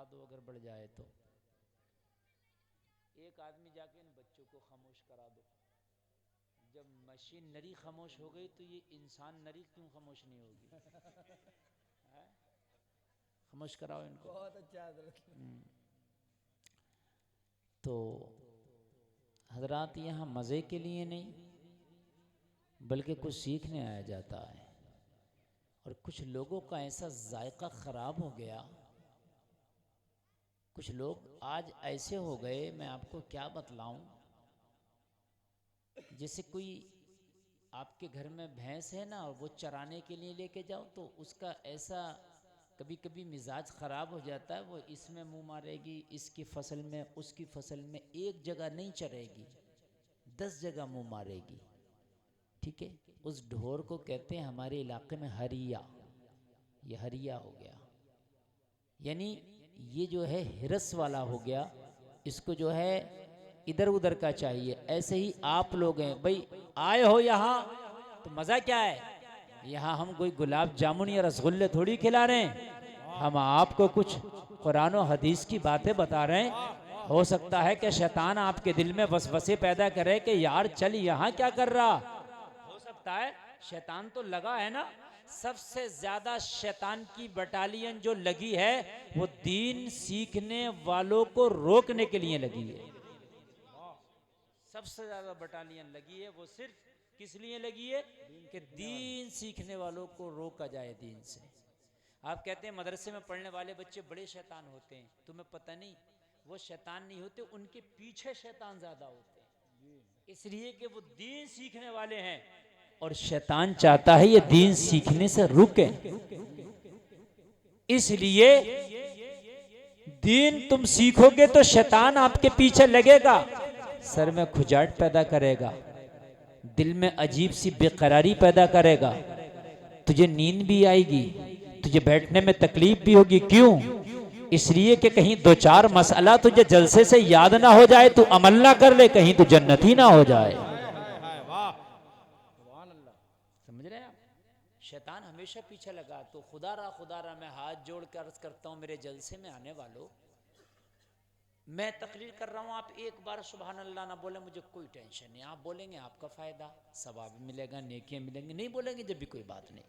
दो अगर बढ़ जाए तो। एक आदमी जाके इन बच्चों को खामोश करा दो। जब मशीनरी खामोश हो गई तो ये इंसान नरी क्यों खामोश नहीं होगी? खामोश कराओ इनको। बहुत अच्छा हजरत। तो हजरात यहाँ मज़े के लिए नहीं बल्कि कुछ सीखने आया जाता है। और कुछ लोगों का ऐसा जायका ख़राब हो गया, कुछ लोग आज ऐसे हो गए, मैं आपको क्या बतलाऊं। जैसे कोई आपके घर में भैंस है ना और वो चराने के लिए लेके जाओ तो उसका ऐसा कभी कभी मिजाज ख़राब हो जाता है, वो इसमें मुंह मारेगी, इसकी फसल में उसकी फसल में, एक जगह नहीं चरेगी, 10 जगह मुंह मारेगी। ठीक है, उस ढोर को कहते हैं हमारे इलाके में हरिया। ये हरिया हो गया, यानी ये जो है हिरस वाला हो गया। इसको जो है इधर उधर का चाहिए। ऐसे ही आप लोग हैं भाई, आए हो यहाँ तो मज़ा क्या है? यहाँ हम कोई गुलाब जामुन या रसगुल्ले थोड़ी खिला रहे हैं, हम आपको कुछ कुरान और हदीस की बातें बता रहे हैं। हो सकता है कि शैतान आपके दिल में वसवसे पैदा करे कि यार चल यहाँ क्या कर रहा। हो सकता है, शैतान तो लगा है ना। सबसे ज्यादा शैतान की बटालियन जो लगी है वो दीन सीखने वालों को रोकने के लिए लगी है। सबसे ज्यादा बटालियन लगी है, वो सिर्फ किस लिए लगी है कि दीन सीखने वालों को रोका जाए दीन से। आप कहते हैं मदरसे में पढ़ने वाले बच्चे बड़े शैतान होते हैं, तुम्हें पता नहीं, वो शैतान नहीं होते, उनके पीछे शैतान ज्यादा होते हैं, इसलिए कि वो दीन सीखने वाले हैं और शैतान चाहता है ये दीन सीखने से रुके। इसलिए दीन तुम सीखोगे तो शैतान आपके पीछे लगेगा, सर में खुजाट पैदा करेगा, दिल में अजीब सी बेकरारी पैदा करेगा, तुझे नींद भी आएगी, तुझे बैठने में तकलीफ भी होगी। क्यों? इसलिए कि कहीं दो चार मसला तुझे जलसे से याद ना हो जाए, तू अमल ना कर ले, कहीं तू जन्नती ना हो जाए। समझ रहे हैं आप? शैतान हमेशा पीछे लगा। तो खुदा रहा मैं हाथ जोड़ कर अर्ज करता हूँ मेरे जलसे में आने वालों, मैं तकरीर कर रहा हूँ, आप एक बार सुभान अल्लाह ना बोले मुझे कोई टेंशन नहीं। आप बोलेंगे आपका फ़ायदा, सवाब मिलेगा, नेकियां मिलेंगी। नहीं बोलेंगे जब भी कोई बात नहीं।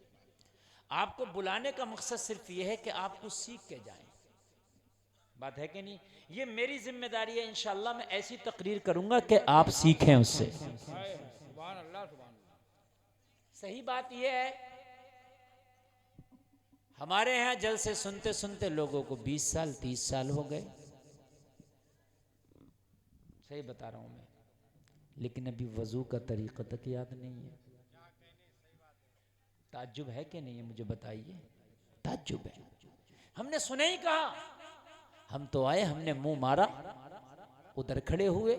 आपको बुलाने का मकसद सिर्फ ये है कि आप कुछ सीख के जाएं। बात है कि नहीं? ये मेरी जिम्मेदारी है, इंशाल्लाह मैं ऐसी तकरीर करूंगा कि आप सीखें उससे। सही बात यह है, हमारे यहाँ जलसे सुनते सुनते लोगों को 20 साल 30 साल हो गए। सही बता रहा हूं मैं, लेकिन अभी वजू का तरीका तक याद नहीं है। ताज्जुब है कि नहीं है मुझे बताइए? ताज्जुब है। हमने सुने ही कहा, हम तो आए, हमने मुंह मारा, उधर खड़े हुए,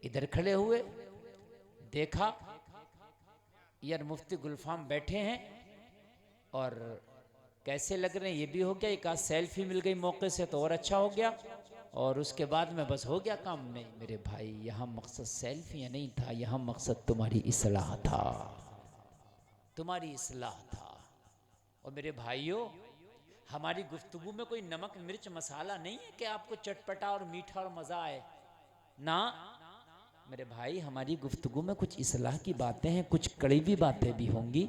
इधर खड़े हुए, देखा यार मुफ्ती गुलफाम बैठे हैं और कैसे लग रहे हैं ये भी हो गया, एक आध सेल्फी मिल गई मौके से तो और अच्छा हो गया, और उसके बाद में बस हो गया काम। नहीं मेरे भाई, यहाँ मकसद सेल्फियाँ नहीं था, यहाँ मकसद तुम्हारी इस्लाह था, तुम्हारी इस्लाह था। और मेरे भाइयों, हमारी गुफ्तगू में कोई नमक मिर्च मसाला नहीं है कि आपको चटपटा और मीठा और मज़ा आए ना। मेरे भाई, हमारी गुफ्तगू में कुछ इस्लाह की बातें हैं, कुछ कड़वी बातें भी होंगी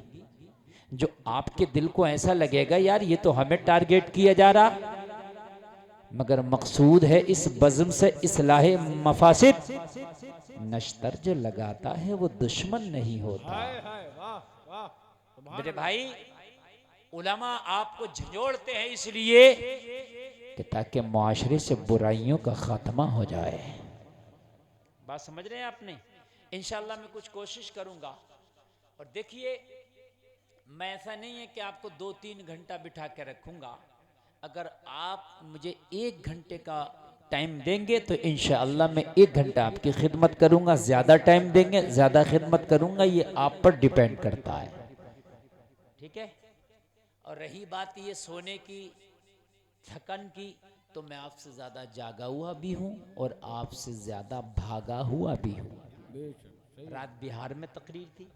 जो आपके दिल को ऐसा लगेगा यार ये तो हमें टारगेट किया जा रहा, मगर मकसूद है इस बज़्म से इस्लाहे मफासिद। नश्तर जो लगाता है वो दुश्मन नहीं होता। मेरे भाई, उलमा आपको झंझोड़ते हैं इसलिए कि ताकि मुआशरे से बुराइयों का खात्मा हो जाए। बात समझ रहे हैं आपने? इंशाल्लाह मैं कुछ कोशिश करूंगा। और देखिए, मैं ऐसा नहीं है कि आपको 2-3 घंटा बिठा के रखूंगा। अगर आप मुझे 1 घंटे का टाइम देंगे तो इंशाअल्लाह मैं 1 घंटा आपकी खिदमत करूंगा। ज़्यादा टाइम देंगे, ज़्यादा खिदमत करूंगा, ये आप पर डिपेंड करता है। ठीक है? और रही बात ये सोने की, थकन की, तो मैं आपसे ज़्यादा जागा हुआ भी हूँ और आपसे ज़्यादा भागा हुआ भी हूँ। रात बिहार में तकरीर थी,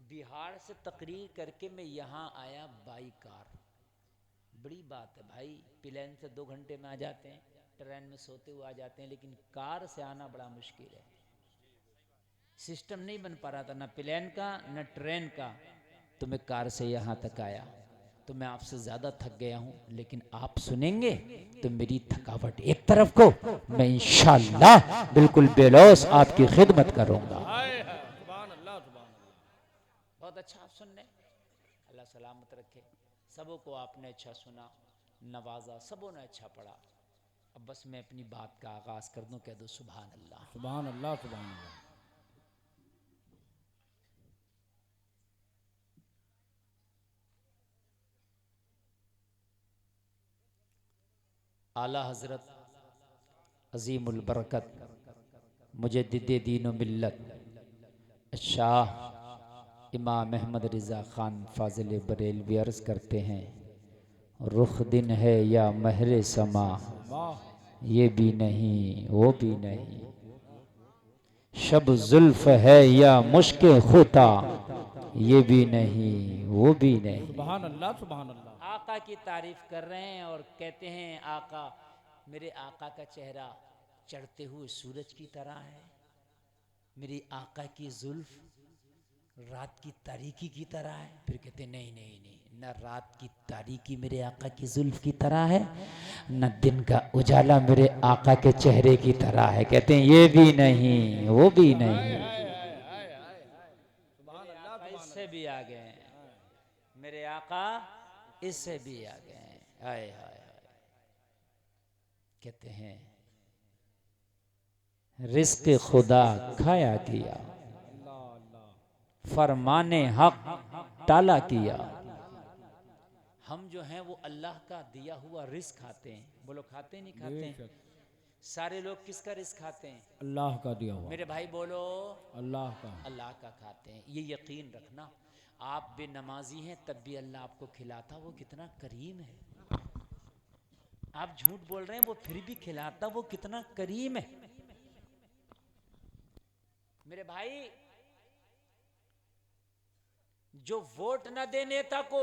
बिहार से तकरीर करके मैं यहाँ आया बाई कार। बड़ी बात है भाई, प्लेन से 2 घंटे में आ जाते हैं, ट्रेन में सोते हुए आ जाते हैं, लेकिन कार से आना बड़ा मुश्किल है। सिस्टम नहीं बन पा रहा था, ना प्लेन का ना ट्रेन का, तो मैं कार से यहाँ तक आया। तो मैं आपसे ज्यादा थक गया हूँ, लेकिन आप सुनेंगे तो मेरी थकावट एक तरफ को, मैं इंशाअल्लाह बिल्कुल बेलौस आपकी खिदमत करूंगा। बहुत अच्छा आप सुन रहे, अल्लाह सलामत रखे। सबों को आपने अच्छा सुना, नवाजा, सबों ने अच्छा पढ़ा। अब बस मैं अपनी बात का आगाज कर दूं, कह दो सुभान अल्लाह, सुभान अल्लाह, सुभान अल्लाह। आला हजरत अजीमुल बरकत मुजद्दिद दीन व मिल्लत शाह इमाम अहमद रिज़ा खान फाजिल बरेलवी अर्ज़ करते हैं, रुख दिन है या महरे समा, ये भी नहीं वो भी नहीं, शब जुल्फ है या मुश्के खुता, ये भी नहीं वो भी नहीं। सुभान अल्लाह, सुभान अल्लाह। आका की तारीफ कर रहे हैं और कहते हैं, आका, मेरे आका का चेहरा चढ़ते हुए सूरज की तरह है, मेरी आका की जुल्फ रात की तारीकी की तरह है। फिर कहते नहीं नहीं नहीं, न रात की तारीकी मेरे आका की जुल्फ की तरह है, न दिन का उजाला मेरे आका के चेहरे की तरह है। कहते हैं ये भी नहीं वो भी नहीं, मेरे आका इससे भी आ गए हैं, मेरे आका इससे भी आ गए हैं। हाय हाय हाय। कहते हैं रिस्क खुदा खाया किया, फरमाने हक टाला किया। हम जो हैं वो अल्लाह का दिया हुआ रिस्क खाते हैं। बोलो खाते नहीं खाते हैं? सारे लोग किसका रिस्क खाते हैं? अल्लाह का दिया हुआ। मेरे भाई बोलो अल्लाह का। अल्लाह का खाते हैं। ये यकीन रखना, आप बेनमाजी हैं तब भी अल्लाह आपको खिलाता, वो कितना करीम है। आप झूठ बोल रहे हैं, वो फिर भी खिलाता, वो कितना करीम है। मेरे भाई, जो वोट न दे नेता को,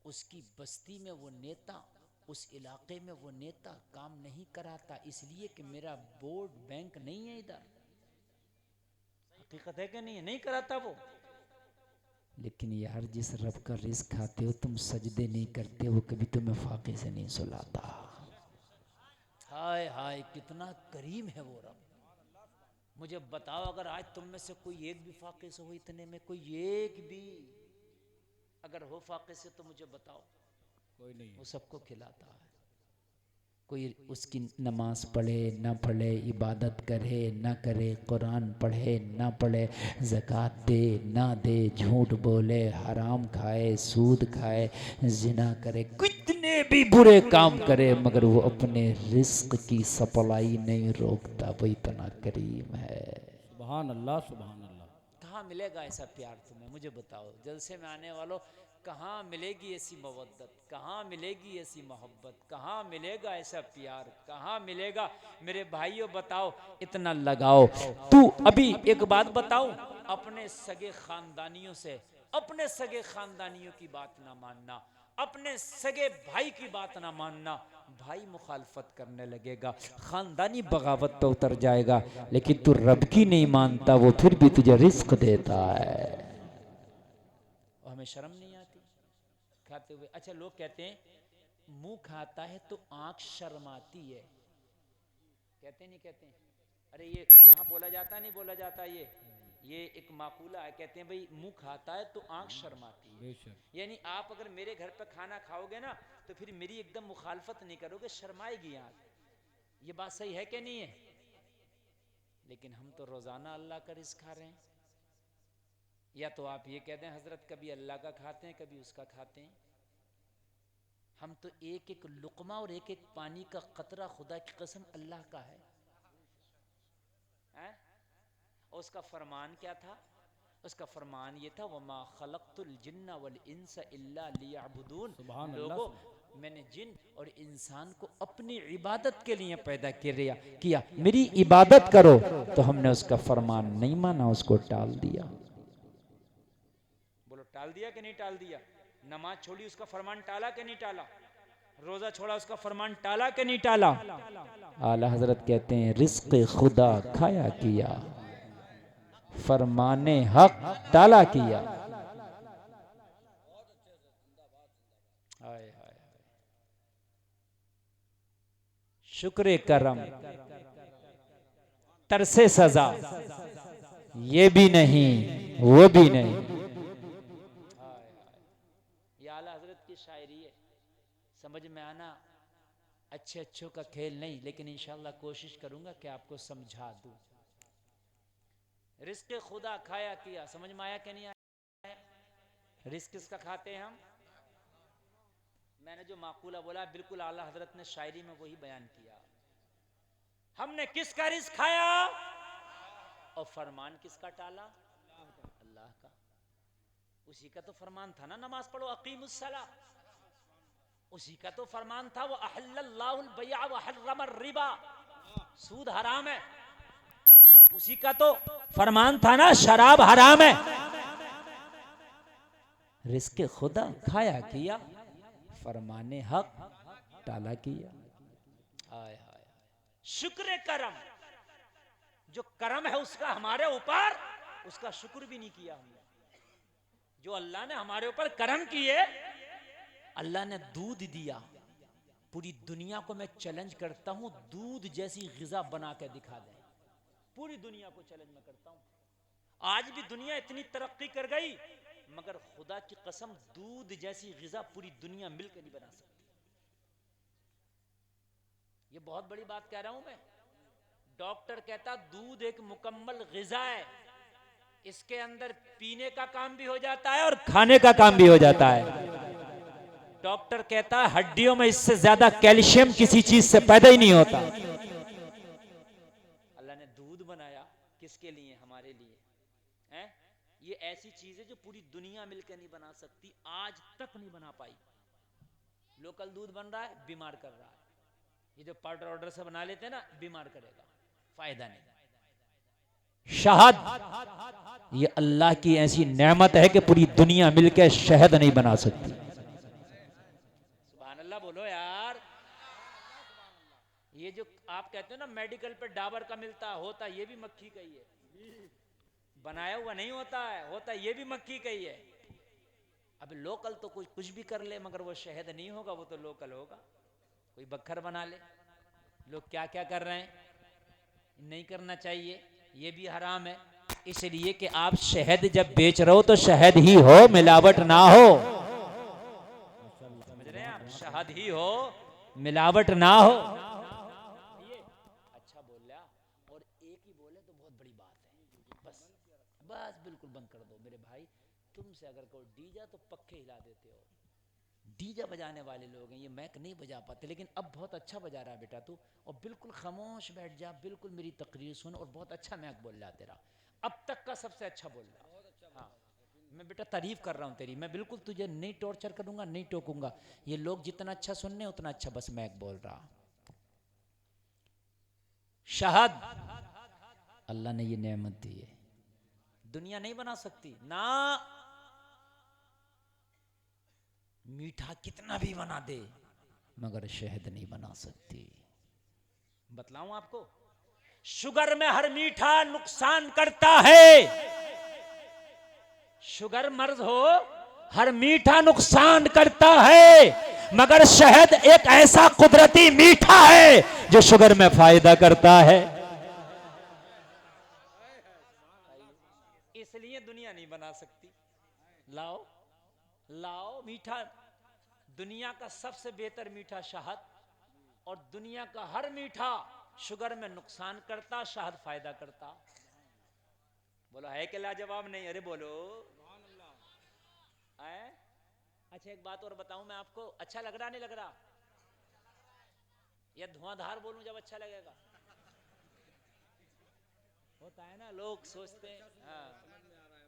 उसकी बस्ती में वो नेता, उस इलाके में वो नेता काम नहीं कराता, इसलिए कि मेरा वोट बैंक नहीं है इधर। हकीकत है कि नहीं है? नहीं कराता वो। लेकिन यार, जिस रब का रिस्क खाते हो तुम, सजदे नहीं करते, वो कभी तुम्हें फाके से नहीं सुलाता। हाय हाय, कितना करीम है वो रब। मुझे बताओ, अगर आज तुम में से कोई एक भी फाके से हो, इतने में कोई एक भी अगर हो फाके से, तो मुझे बताओ। कोई नहीं, वो सबको खिलाता है। कोई उसकी नमाज पढ़े ना पढ़े, इबादत करे ना करे, कुरान पढ़े ना पढ़े, ज़कात दे ना दे, झूठ बोले, हराम खाए, सूद खाए, जिना करे, कितने भी बुरे काम करे, मगर वो अपने रिस्क की सप्लाई नहीं रोकता। वो इतना करीम है। सुभान अल्लाह, सुभान अल्लाह। कहाँ मिलेगा ऐसा प्यार तुम्हें? मुझे बताओ, जलसे में आने वालों, कहाँ मिलेगी ऐसी मवद्दत, कहाँ मिलेगी ऐसी मोहब्बत, कहाँ मिलेगा ऐसा प्यार, कहाँ मिलेगा? मेरे भाइयों बताओ, इतना लगाओ। तू अभी एक बात बताऊं, अपने सगे खानदानियों से, अपने सगे खानदानियों की बात ना मानना, अपने सगे भाई की बात ना मानना। भाई मुखालफत करने लगेगा, खानदानी बगावत पे उतर जाएगा, लेकिन तू रब की नहीं मानता, वो फिर भी तुझे रिस्क देता है। और हमें शर्म नहीं आती खाते हुए? अच्छा, लोग कहते हैं मुंह खाता है तो आंख शर्माती है, कहते नहीं कहते हैं? अरे ये यहाँ बोला जाता नहीं बोला जाता, ये एक माकूला है। कहते हैं भाई, मुंह खाता है तो आंख शर्माती है। यानी आप अगर मेरे घर पर खाना खाओगे ना, तो फिर मेरी एकदम मुखालफत नहीं करोगे, शर्माएगी आंख। ये बात सही है कि नहीं है? लेकिन हम तो रोजाना अल्लाह का रिज़्क खा रहे हैं। या तो आप ये कहते हैं हजरत, कभी अल्लाह का खाते हैं कभी उसका खाते हैं। हम तो एक एक लुकमा और एक एक पानी का कतरा खुदा की कसम अल्लाह का है। और उसका फरमान क्या था? उसका फरमान ये था, वमा खलक़तुल जिन्ना वल इंसा इल्ला लियअबुदून। लोगों, मैंने जिन और इंसान को अपनी इबादत के लिए पैदा किया, मेरी इबादत करो। तो हमने उसका फरमान नहीं माना, उसको टाल दिया। बोलो, टाल दिया कि नहीं टाल दिया? नमाज छोड़ी उसका फरमान टाला कि नहीं टाला, रोजा छोड़ा उसका फरमान टाला कि नहीं टाला। आला हजरत कहते हैं रिस्क खुदा खाया किया, फरमाने हक टाला किया। हाय हाय, शुक्र करम तरसे सजा, ये भी नहीं वो भी नहीं। ये आला हजरत की शायरी है, समझ में आना अच्छे अच्छों का खेल नहीं, लेकिन इंशाल्लाह कोशिश करूंगा कि आपको समझा दूं। रिस्क खुदा खाया किया, समझ में आया कि नहीं आया? रिस्क किसका खाते हैं हम? मैंने जो माकूला बोला बिल्कुल आला हजरत ने शायरी में वही बयान किया। हमने किसका रिस्क खाया और फरमान किसका टाला? अल्लाह का। उसी का तो फरमान था ना नमाज पढ़ो अकीमुस्सला, उसी का तो फरमान था वो अहल्लल्लाहुल बैअ व हर्रमर रिबा, सूद हराम है। उसी का तो फरमान था ना शराब हराम है। रिस्क खुदा खाया किया, फरमाने हक टाला किया। हाय हाय, शुक्र करम, जो करम है उसका हमारे ऊपर, उसका शुक्र भी नहीं किया हमने। जो अल्लाह ने हमारे ऊपर करम किए, अल्लाह ने दूध दिया, पूरी दुनिया को मैं चैलेंज करता हूं दूध जैसी ग़िज़ा बना के दिखा दे। पूरी दुनिया को चैलेंज में करता हूं। आज भी दुनिया इतनी तरक्की कर गई, मगर खुदा की कसम दूध जैसी ग़िज़ा पूरी दुनिया मिलकर नहीं बना सकती। ये बहुत बड़ी बात कह रहा हूं मैं। डॉक्टर कहता दूध एक मुकम्मल ग़िज़ा है, इसके अंदर पीने का काम भी हो जाता है और खाने का काम भी हो जाता है। डॉक्टर कहता है हड्डियों में इससे ज्यादा कैल्शियम किसी चीज से पैदा ही नहीं होता। अल्लाह ने दूध बनाया किसके लिए? हमारे लिए है। ये ऐसी चीज है जो पूरी दुनिया मिलकर नहीं बना सकती, आज तक नहीं बना पाई। लोकल दूध बन रहा है, बीमार कर रहा है। ये जो पाउडर ऑर्डर से बना लेते हैं ना, बीमार करेगा, फायदा नहीं। शहद, ये अल्लाह की ऐसी नेमत है कि पूरी दुनिया मिलकर शहद नहीं बना सकती। सुभान अल्लाह बोलो यार। ये जो आप कहते हो ना मेडिकल पे डाबर का मिलता होता, ये भी मक्खी का ही है, बनाया हुआ नहीं होता है, होता ये भी मक्खी का ही है। अब लोकल तो कुछ भी कर ले, मगर वो शहद नहीं होगा, वो तो लोकल होगा। कोई बखर बना ले, लोग क्या क्या कर रहे हैं, नहीं करना चाहिए, ये भी हराम है। इसलिए कि आप शहद जब बेच रहे हो तो शहद ही हो, मिलावट ना हो। समझ रहे हैं आप? शहद ही हो, मिलावट ना हो। अच्छा बोल रहा, और एक ही बोले तो बहुत बड़ी बात है। बस बस बिल्कुल बंद कर दो मेरे भाई। तुमसे अगर कोई डीजा तो पक्के हिला देते हो। डीजा बजाने वाले लोग हैं, ये मैक नहीं बजा पाते, लेकिन अब बहुत अच्छा बजा रहा है बेटा तू, और बिल्कुल खामोश बैठ जा, बिल्कुल मेरी तकरीर सुन, और बहुत अच्छा मैक बोल रहा तेरा, अब तक का सबसे अच्छा बोल रहा। हाँ, मैं बेटा तारीफ कर रहा हूँ तेरी, मैं बिल्कुल तुझे नहीं टॉर्चर करूंगा, नहीं टोकूंगा। ये लोग जितना अच्छा सुनने उतना अच्छा बस मैक बोल रहा। शहद अल्लाह ने ये नेमत दी है, दुनिया नहीं बना सकती ना। मीठा कितना भी बना दे, मगर शहद नहीं बना सकती। बतलाऊं आपको, शुगर में हर मीठा नुकसान करता है। शुगर मर्ज हो, हर मीठा नुकसान करता है, मगर शहद एक ऐसा कुदरती मीठा है जो शुगर में फायदा करता है। इसलिए दुनिया नहीं बना सकती। लाओ लाओ मीठा, दुनिया का सबसे बेहतर मीठा शहद, और दुनिया का हर मीठा शुगर में नुकसान करता, शहद फायदा करता। बोलो है कि लाजवाब नहीं? अरे बोलो है। अच्छा एक बात और बताऊं मैं आपको, अच्छा लग रहा नहीं लग रहा? या धुआंधार बोलूं जब अच्छा लगेगा? होता है ना, लोग सोचते हैं हाँ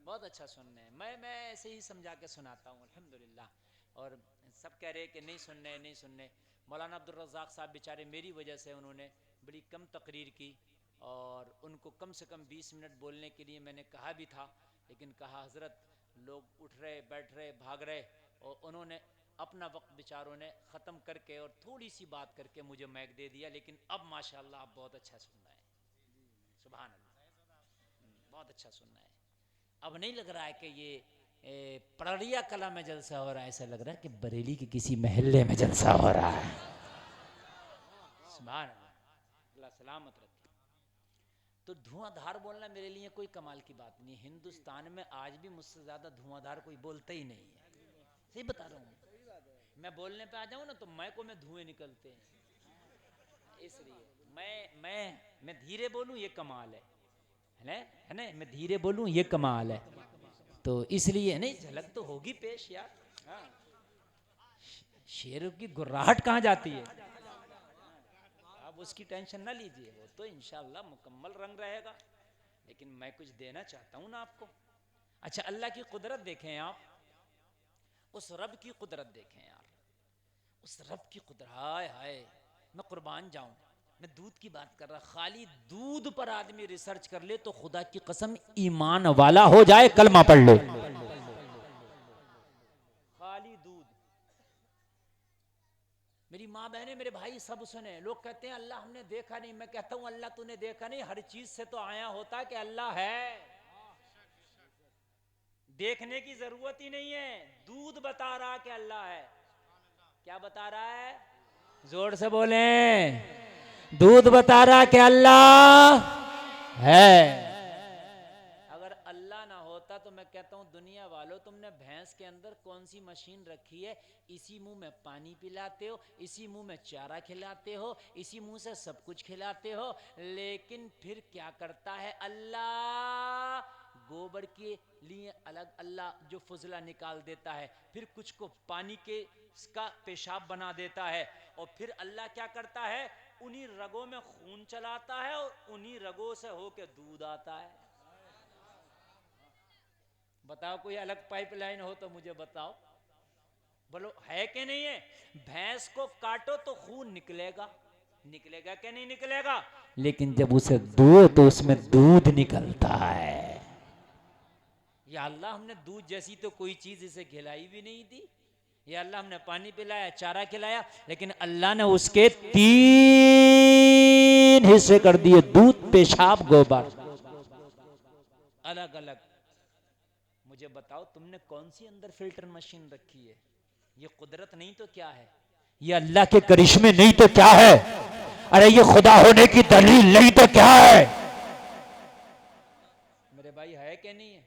बहुत अच्छा सुनने हैं। मैं ऐसे ही समझा के सुनाता हूँ अल्हम्दुलिल्लाह, और सब कह रहे कि नहीं सुनने नहीं सुनने। मौलाना अब्दुल रज़ाक साहब बेचारे मेरी वजह से उन्होंने बड़ी कम तकरीर की, और उनको कम से कम 20 मिनट बोलने के लिए मैंने कहा भी था, लेकिन कहा हज़रत लोग उठ रहे बैठ रहे भाग रहे, और उन्होंने अपना वक्त बेचारों ने ख़त्म करके और थोड़ी सी बात करके मुझे माइक दे दिया, लेकिन अब माशाल्लाह आप बहुत अच्छा सुन रहे हैं, सुभान अल्लाह, बहुत अच्छा सुनना है। अब नहीं लग रहा है कि ये पड़रिया कला में जलसा हो रहा है, ऐसा लग रहा है कि बरेली के किसी महल्ले में जलसा हो रहा है। सुभान अल्लाह, अल्लाह सलामत रखे। तो धुआंधार बोलना मेरे लिए कोई कमाल की बात नहीं। हिंदुस्तान में आज भी मुझसे ज़्यादा धुआंधार कोई बोलता ही नहीं है, सही बता रहा हूँ। मैं बोलने पे आ जाऊँ ना तो मैकों में धुएं निकलते हैं, इसलिए मैं धीरे बोलूँ ये कमाल है ना, मैं धीरे बोलूँ ये कमाल है। तो इसलिए नहीं, झलक तो होगी पेश यार। हाँ, शेरों की गुर्राहट कहाँ जाती है, आप उसकी टेंशन ना लीजिए, वो तो इंशाल्लाह मुकम्मल रंग रहेगा। लेकिन मैं कुछ देना चाहता हूँ ना आपको। अच्छा, अल्लाह की कुदरत देखें आप, उस रब की कुदरत देखें यार, उस रब की कुदरत, हाय हाय, मैं कुर्बान जाऊं, मैं दूध की बात कर रहा, खाली दूध पर आदमी रिसर्च कर ले तो खुदा की कसम ईमान वाला हो जाए, कलमा पढ़ ले। खाली दूध, मेरी माँ बहनें मेरे भाई सब सुने। लोग कहते हैं अल्लाह हमने देखा नहीं, मैं कहता हूं अल्लाह तूने देखा नहीं, हर चीज से तो आया होता है कि अल्लाह है, देखने की जरूरत ही नहीं है। दूध बता रहा कि अल्लाह है। क्या बता रहा है, जोर से बोले, दूध बता रहा कि अल्लाह है। अगर अल्लाह ना होता तो मैं कहता हूं दुनिया वालों, तुमने भैंस के अंदर कौन सी मशीन रखी है, इसी मुंह में पानी पिलाते हो, इसी मुंह में चारा खिलाते हो, इसी मुंह से सब कुछ खिलाते हो, लेकिन फिर क्या करता है अल्लाह, गोबर के लिए अलग अल्लाह जो फुजला निकाल देता है, फिर कुछ को पानी के का पेशाब बना देता है, और फिर अल्लाह क्या करता है, उन्हीं रगों में खून चलाता है और उन्हीं रगों से होके दूध आता है। बताओ कोई अलग पाइपलाइन हो तो मुझे बताओ, बोलो है कि नहीं है। भैंस को काटो तो खून निकलेगा, निकलेगा कि नहीं निकलेगा, लेकिन जब उसे दो तो उसमें दूध निकलता है। या अल्लाह हमने दूध जैसी तो कोई चीज इसे खिलाई भी नहीं दी, या अल्लाह हमने पानी पिलाया, चारा खिलाया, लेकिन अल्लाह ने उसके 3 हिस्से कर दिए, दूध पेशाब गोबर, अलग अलग। मुझे बताओ तुमने कौन सी अंदर फिल्टर मशीन रखी है, ये कुदरत नहीं तो क्या है, ये अल्लाह के करिश्मे नहीं तो क्या है, अरे ये खुदा होने की दलील नहीं तो क्या है। मेरे भाई है कि नहीं है,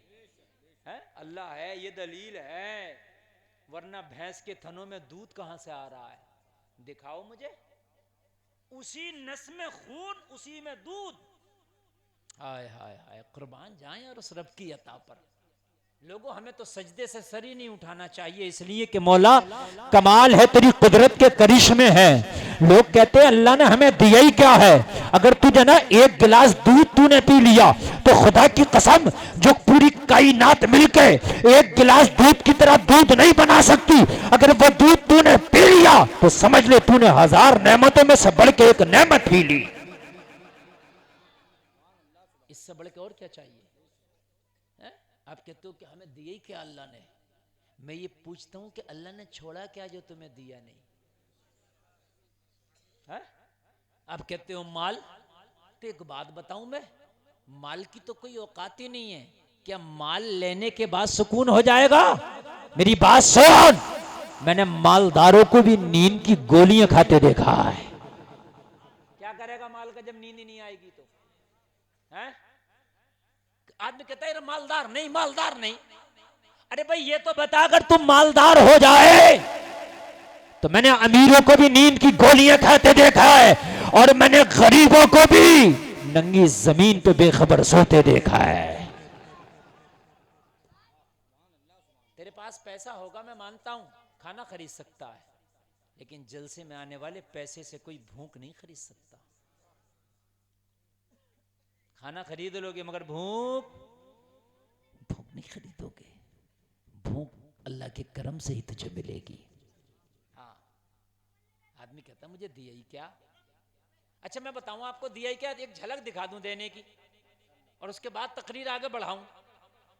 है? अल्लाह है, ये दलील है, वरना भैंस के थनों में दूध कहां से आ रहा है, दिखाओ मुझे। उसी नस में खून, उसी में दूध। हाय हाय हाय, कुर्बान जाएं और उस रब की अता पर। लोगों हमें तो सजदे से सर ही नहीं उठाना चाहिए, इसलिए कि मौला कमाल है तेरी कुदरत के करिश्मे हैं। लोग कहते हैं अल्लाह ने हमें दिया ही क्या है, अगर तुझे ना एक गिलास दूध तूने पी लिया तो खुदा की कसम जो पूरी कायनात मिलके एक गिलास दूध की तरह दूध नहीं बना सकती, अगर वो दूध तूने पी लिया तो समझ ले तूने 1000 नेमतों में से बढ़ के एक नेमत पी ली। इससे बढ़ के और क्या चाहिए है? आप कहते हो कि हमें दिया ही क्या अल्लाह ने, मैं ये पूछता हूं कि अल्लाह ने छोड़ा क्या जो तुम्हें दिया नहीं है? आप कहते हो माल, तो एक बात बताऊं मैं, माल की तो कोई औकात ही नहीं है, क्या माल लेने के बाद सुकून हो जाएगा? मेरी बात सुन, मैंने मालदारों को भी नींद की गोलियां खाते देखा है। क्या करेगा माल का जब नींद ही नहीं आएगी तो है? आदमी कहता है मालदार नहीं, मालदार नहीं। अरे भाई ये तो बता, अगर तुम मालदार हो जाए तो मैंने अमीरों को भी नींद की गोलियां खाते देखा है, और मैंने गरीबों को भी नंगी जमीन पे बेखबर सोते देखा है। तेरे पास पैसा होगा मैं मानता हूं, खाना खरीद सकता है, लेकिन जलसे में आने वाले पैसे से कोई भूख नहीं खरीद सकता। खाना खरीद लोगे मगर भूख नहीं खरीदोगे। भूख अल्लाह के करम से ही तुझे मिलेगी। हाँ, आदमी कहता मुझे दिया ही क्या। अच्छा मैं बताऊं आपको दिया ही क्या, एक झलक दिखा दूं देने की, और उसके बाद तकरीर आगे बढ़ाऊं।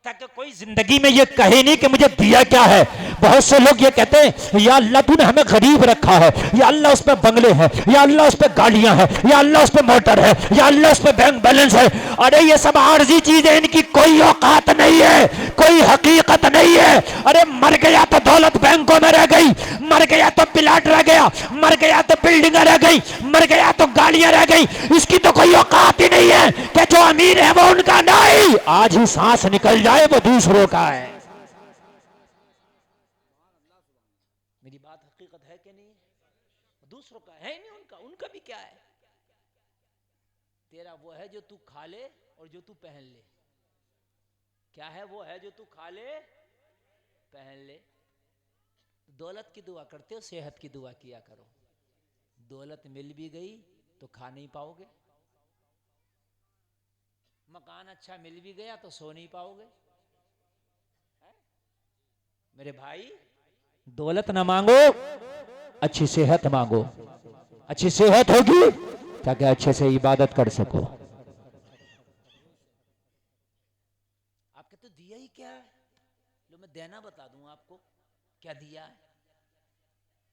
ताकि कोई जिंदगी में ये कहे नहीं कि मुझे दिया क्या है। बहुत से लोग ये कहते हैं या अल्लाह तूने हमें गरीब रखा है, या अल्लाह उस पे बंगले हैं, या अल्लाह उस पे गाड़ियां हैं, या अल्लाह उस पे मोटर है, या अल्लाह उस पे बैंक बैलेंस है। अरे ये सब आर्जी चीजें, इनकी कोई औकात नहीं है, कोई हकीकत नहीं है। अरे मर गया तो दौलत बैंकों में रह गई, मर गया तो प्लाट रह गया, मर गया तो बिल्डिंग रह गई, मर गया तो गाड़ियां रह गई। इसकी तो कोई औकात ही नहीं है कि जो अमीर है वो उनका नहीं, आज ही सांस निकल जाए वो दूसरों का है। मेरी बात हकीकत है कि नहीं? दूसरों का है नहीं, उनका उनका भी क्या है? तेरा वो है जो तू खा ले और जो तू पहन ले। क्या है? वो है जो तू खा ले पहन ले। दौलत की दुआ करते हो, सेहत की दुआ किया करो। दौलत मिल भी गई तो खा नहीं पाओगे, मकान अच्छा मिल भी गया तो सो नहीं पाओगे। मेरे भाई, दौलत ना मांगो, अच्छी सेहत मांगो। अच्छी सेहत होगी ताकि अच्छे से इबादत कर सको। आपके तो दिया ही क्या है? लो मैं देना बता दूं आपको क्या दिया है।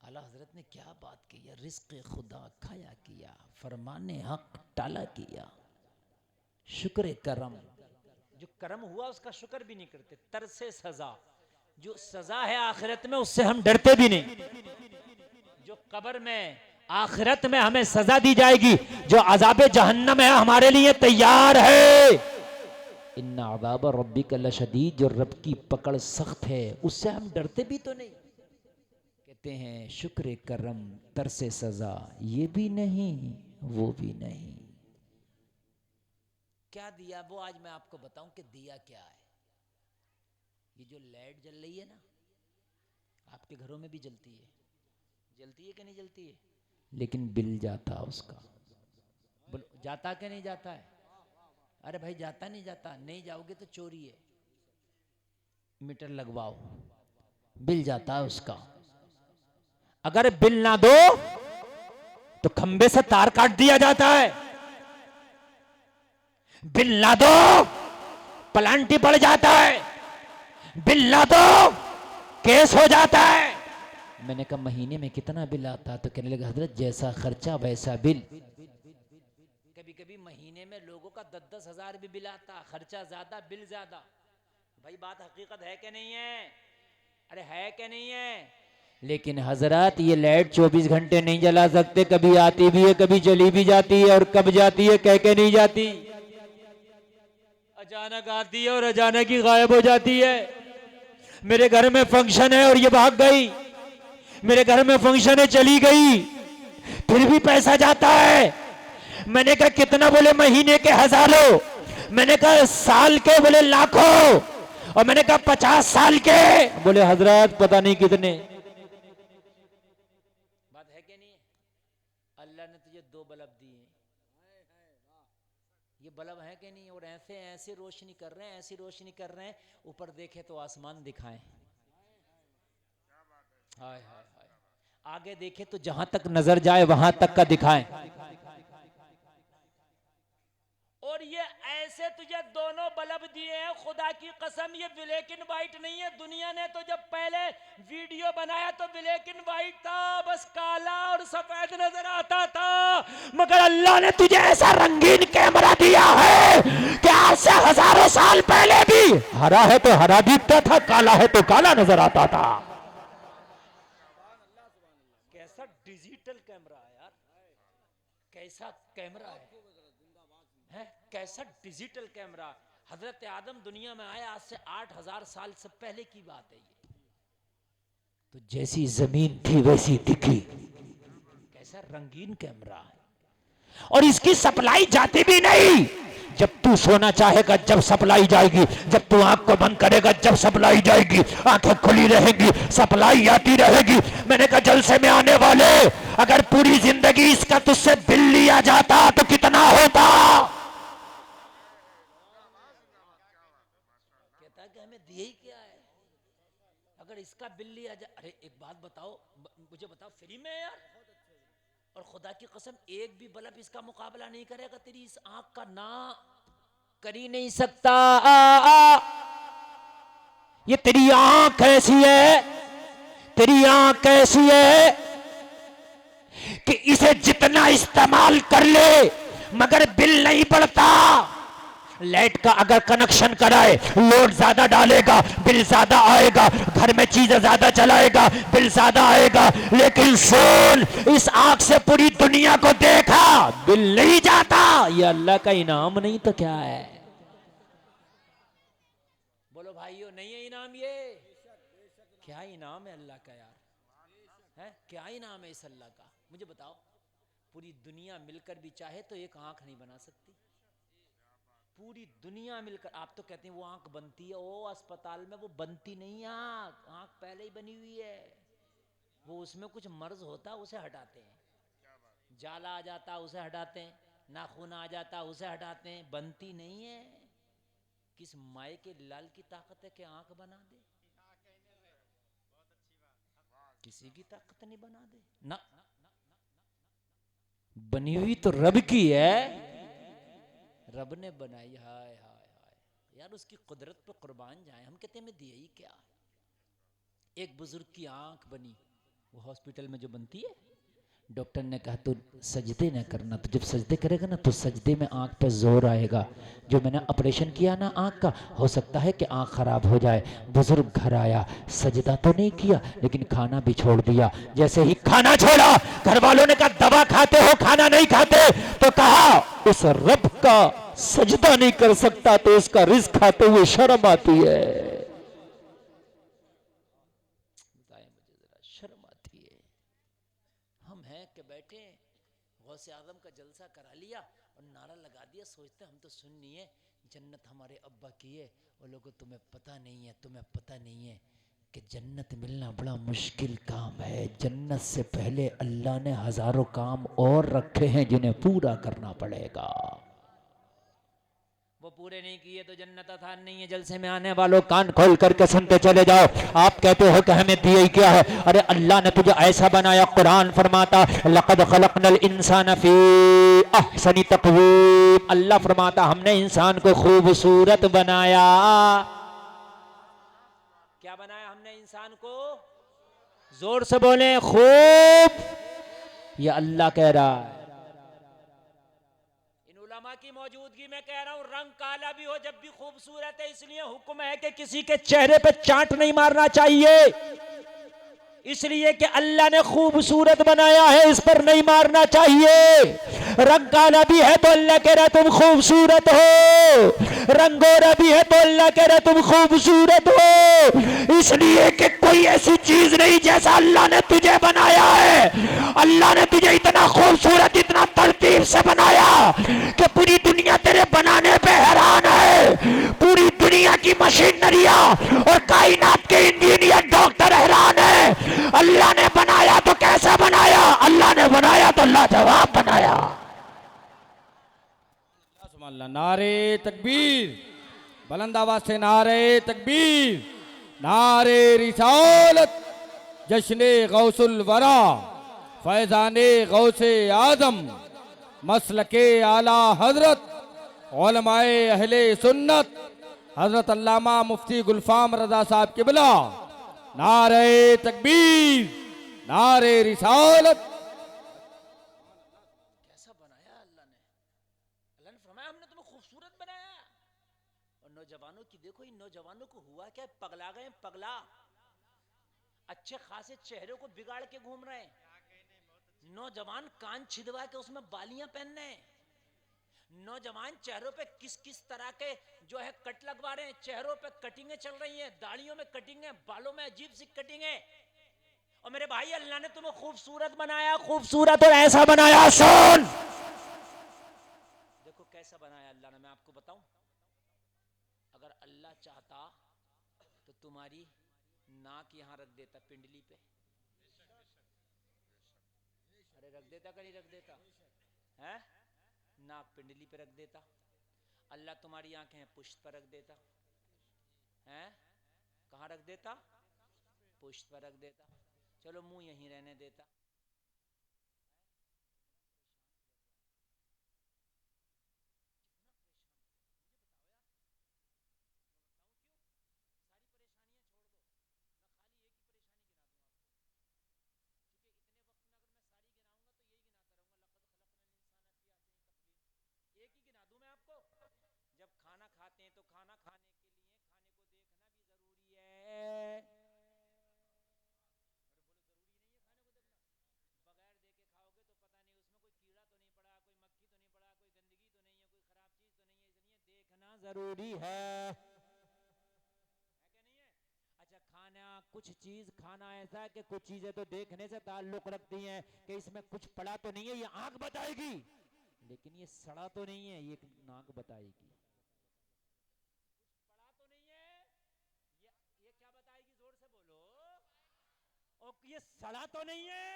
आला हजरत ने क्या बात की है। रिस्क खुदा खाया किया, फरमाने हक टाला किया, शुक्र करम। जो करम हुआ उसका शुक्र भी नहीं करते। तरसे सजा, जो सजा है आखिरत में उससे हम डरते भी नहीं। जो कब्र में आखिरत में हमें सजा दी जाएगी, जो अजाब जहन्नम है हमारे लिए तैयार है। इन्ना अज़ाब रब्बिका लशदीद, जो रब की पकड़ सख्त है, उससे हम डरते भी तो नहीं। कहते हैं शुक्र करम तरसे सजा, ये भी नहीं वो भी नहीं। क्या दिया वो आज मैं आपको बताऊं कि दिया क्या है। ये जो लाइट जल रही है ना, आपके घरों में भी जलती है, जलती है कि नहीं जलती है? लेकिन बिल जाता उसका। जाता कि नहीं जाता है? अरे भाई जाता नहीं जाता? नहीं जाओगे तो चोरी है। मीटर लगवाओ, बिल जाता है उसका। अगर बिल ना दो तो खंबे से तार काट दिया जाता है। बिल ना दो प्लांटी पड़ जाता है, बिल ना दो केस हो जाता है। मैंने कहा महीने में कितना बिल आता? तो कहने लगा हजरत जैसा खर्चा वैसा बिल। कभी कभी महीने में लोगों का 10-10 हजार भी बिल आता, खर्चा ज्यादा बिल ज्यादा। भाई बात हकीकत है कि नहीं है? अरे है कि नहीं है? लेकिन हजरत ये लाइट 24 घंटे नहीं जला सकते, कभी आती भी है कभी चली भी जाती है, और कब जाती है कह के नहीं जाती। अचानक आती है और अचानक ही गायब हो जाती है। मेरे घर में फंक्शन है और ये भाग गई, मेरे घर में फंक्शन है चली गई, फिर भी पैसा जाता है। मैंने कहा कितना? बोले महीने के हजारों। मैंने कहा साल के? बोले लाखों। और मैंने कहा 50 साल के? बोले हजरत पता नहीं कितने। बात है कि नहीं? अल्लाह ने तुझे 2 बल्ब दिए, ये बल्ब है कि नहीं? और ऐसे ऐसे रोशनी कर रहे हैं, ऐसी रोशनी कर रहे हैं, ऊपर देखे तो आसमान दिखाएं। हाय हाय हाय। आगे देखे तो जहां तक नजर जाए वहां तक का दिखाएं। और ये ऐसे तुझे दोनों बल्ब दिए हैं, खुदा की कसम ये ब्लैक एंड व्हाइट नहीं है। दुनिया ने तो जब पहले वीडियो बनाया तो ब्लैक एंड व्हाइट था, बस काला और सफेद नजर आता था। मगर अल्लाह ने तुझे ऐसा रंगीन कैमरा दिया है कि आज से हजारों साल पहले भी हरा है तो हरा दिखता था, काला है तो काला नजर आता था। कैसा डिजिटल कैमरा है यार, कैसा कैमरा है, कैसा डिजिटल कैमरा। हजरत आदम दुनिया में आया आज से 8000 साल से पहले की बात है ये। तो जैसी जमीन थी वैसी दिखी। कैसा रंगीन कैमरा है। और इसकी सप्लाई जाती भी नहीं। जब तू सोना चाहेगा जब सप्लाई जाएगी, जब तू आंख को बंद करेगा जब सप्लाई जाएगी, आंखें खुली रहेंगी सप्लाई आती रहेगी। मैंने कहा जलसे में आने वाले, अगर पूरी जिंदगी इसका तुझसे बिल लिया जाता तो कितना होता? हमें दिए ही क्या है? अगर इसका बिल लिया जाए, अरे एक बात बताओ, मुझे बताओ फ्री में यार। और खुदा की कसम एक भी बल्ब इसका मुकाबला नहीं करेगा तेरी इस आंख का, ना कर ही नहीं सकता। ये तेरी आंख ऐसी है, तेरी आंख ऐसी है कि इसे जितना इस्तेमाल कर ले मगर बिल नहीं बढ़ता। लाइट का अगर कनेक्शन कराए, लोड ज्यादा डालेगा, बिल ज्यादा आएगा, घर में चीजें ज्यादा चलाएगा, बिल ज्यादा आएगा। लेकिन सुन, इस आंख से पूरी दुनिया को देखा, बिल नहीं जाता। ये अल्लाह का इनाम नहीं तो क्या है? बोलो भाइयों, नहीं है इनाम ये? क्या इनाम है अल्लाह का यार, है क्या इनाम है इस अल्लाह का? मुझे बताओ, पूरी दुनिया मिलकर भी चाहे तो एक आंख नहीं बना सकती। पूरी दुनिया मिलकर, आप तो कहते हैं वो आंख बनती है, ओ अस्पताल में वो बनती नहीं आंख, आंख पहले ही बनी हुई है। वो उसमें कुछ मर्ज होता उसे हटाते हैं, जाला आ जाता उसे हटाते हैं, नाखून आ जाता उसे हटाते हैं, बनती नहीं है। किस माए के लाल की ताकत है कि आंख बना दे? किसी की ताकत नहीं बना दे ना, बनी हुई तो रब की है, रब ने बनाई। हाय हाय हाय यार, उसकी कुदरत पे कुर्बान जाए। हम कहते में दिए ही क्या? एक बुजुर्ग की आंख बनी, वो हॉस्पिटल में जो बनती है, डॉक्टर ने कहा तू सजदे न करना, तो जब सजदे करेगा ना तो सजदे में आंख पे जोर आएगा। जो मैंने ऑपरेशन किया ना आंख का, हो सकता है कि आंख खराब हो जाए। बुजुर्ग घर आया, सजदा तो नहीं किया लेकिन खाना भी छोड़ दिया। जैसे ही खाना छोड़ा, घर वालों ने कहा दवा खाते हो खाना नहीं खाते, तो कहा उस रब का सजदा नहीं कर सकता तो उसका रिस्क खाते हुए शर्म आती है। मुझे जरा शर्म आती है। हम हैं कि बैठे गौसे आजम का जलसा करा लिया और नारा लगा दिया, सोचते हम तो सुन्नी है, जन्नत हमारे अब्बा की है। वो लोगों तुम्हें पता नहीं है, तुम्हें पता नहीं है कि जन्नत मिलना बड़ा मुश्किल काम है। जन्नत से पहले अल्लाह ने हजारों काम और रखे हैं जिन्हें पूरा करना पड़ेगा। वो पूरे नहीं किए तो जन्नत आसान नहीं है। जलसे में आने वालों कान खोल करके सुनते चले जाओ। आप कहते हो कि हमें दिए ही क्या है? अरे अल्लाह ने तुझे ऐसा बनाया, कुरान फरमाता लक़द खलक़नल इंसान फी अहसनी तक़वीम। अल्लाह फरमाता हमने इंसान को खूबसूरत बनाया। क्या बनाया हमने इंसान को? जोर से बोले खूब। ये अल्लाह कह रहा है। उलमा की मौजूदगी में कह रहा हूं, रंग काला भी हो जब भी खूबसूरत है, इसलिए हुक्म है कि किसी के चेहरे पे चांट नहीं मारना चाहिए, इसलिए कि अल्लाह ने खूबसूरत बनाया है, इस पर नहीं मारना चाहिए। रंग काला भी है तो अल्लाह कह रहा तुम खूबसूरत हो, रंग गोरा भी है तो अल्लाह कह रहा तुम खूबसूरत हो, इसलिए कि कोई ऐसी चीज नहीं जैसा अल्लाह ने तुझे बनाया है। अल्लाह ने तुझे इतना खूबसूरत, इतना तरतीब से बनाया कि पूरी दुनिया तेरे बनाने पे हैरान है। पूरी दुनिया की मशीनरियां और कायनात के इंजीनियर डॉक्टर हैरान है। अल्लाह ने बनाया तो कैसा बनाया? अल्लाह ने बनाया तो लाजवाब बनाया। नारे तकबीर, बुलंद आवाज से नारे तकबीर, नारे रिसालत, जश्ने गौसुल वरा, फैजाने गौसे आजम, मसलके आला हजरत, उलमाए अहले सुन्नत, हजरत अल्लामा मुफ्ती गुलफाम रजा साहब किबला। नारे तकबीर, नारे रिसालत। कैसा बनाया अल्लाह ने? अल्लाह ने फरमाया हमने तुम्हें खूबसूरत बनाया। और नौजवानों की देखो, इन नौजवानों को हुआ क्या? पगला गए, पगला। अच्छे खासे चेहरे को बिगाड़ के घूम रहे हैं। नौजवान कान छिदवा के उसमें बालियां पहन रहे हैं। नौजवान चेहरों पे किस किस तरह के जो है कट लगवा रहे हैं। चेहरों पे कटिंगें चल रही हैं, दाढ़ियों में कटिंग है, बालों में अजीब सी कटिंग है। और मेरे भाई, अल्लाह ने तुम्हें खूबसूरत बनाया, खूबसूरत और ऐसा बनाया। सुन देखो कैसा बनाया अल्लाह ने, मैं आपको बताऊं। अगर अल्लाह चाहता तो तुम्हारी नाक यहां रख देता, पिंडली पे। अरे रख देता कि नहीं रख देता है? नाक पिंडली पे रख देता। अल्लाह तुम्हारी आंखें पुष्ट पर रख देता है। कहां रख देता? पुष्ट पर रख देता। चलो मुंह यहीं रहने देता। जरूरी है कि नहीं है? अच्छा, खाना, कुछ चीज खाना ऐसा है कि कुछ चीजें तो देखने से ताल्लुक रखती हैं कि इसमें कुछ पड़ा तो नहीं है, ये आंख बताएगी, लेकिन ये सड़ा तो नहीं है, ये नाक बताएगी। कुछ पड़ा तो नहीं है, ये क्या बताएगी? जोर से बोलो। और ये सड़ा तो नहीं है।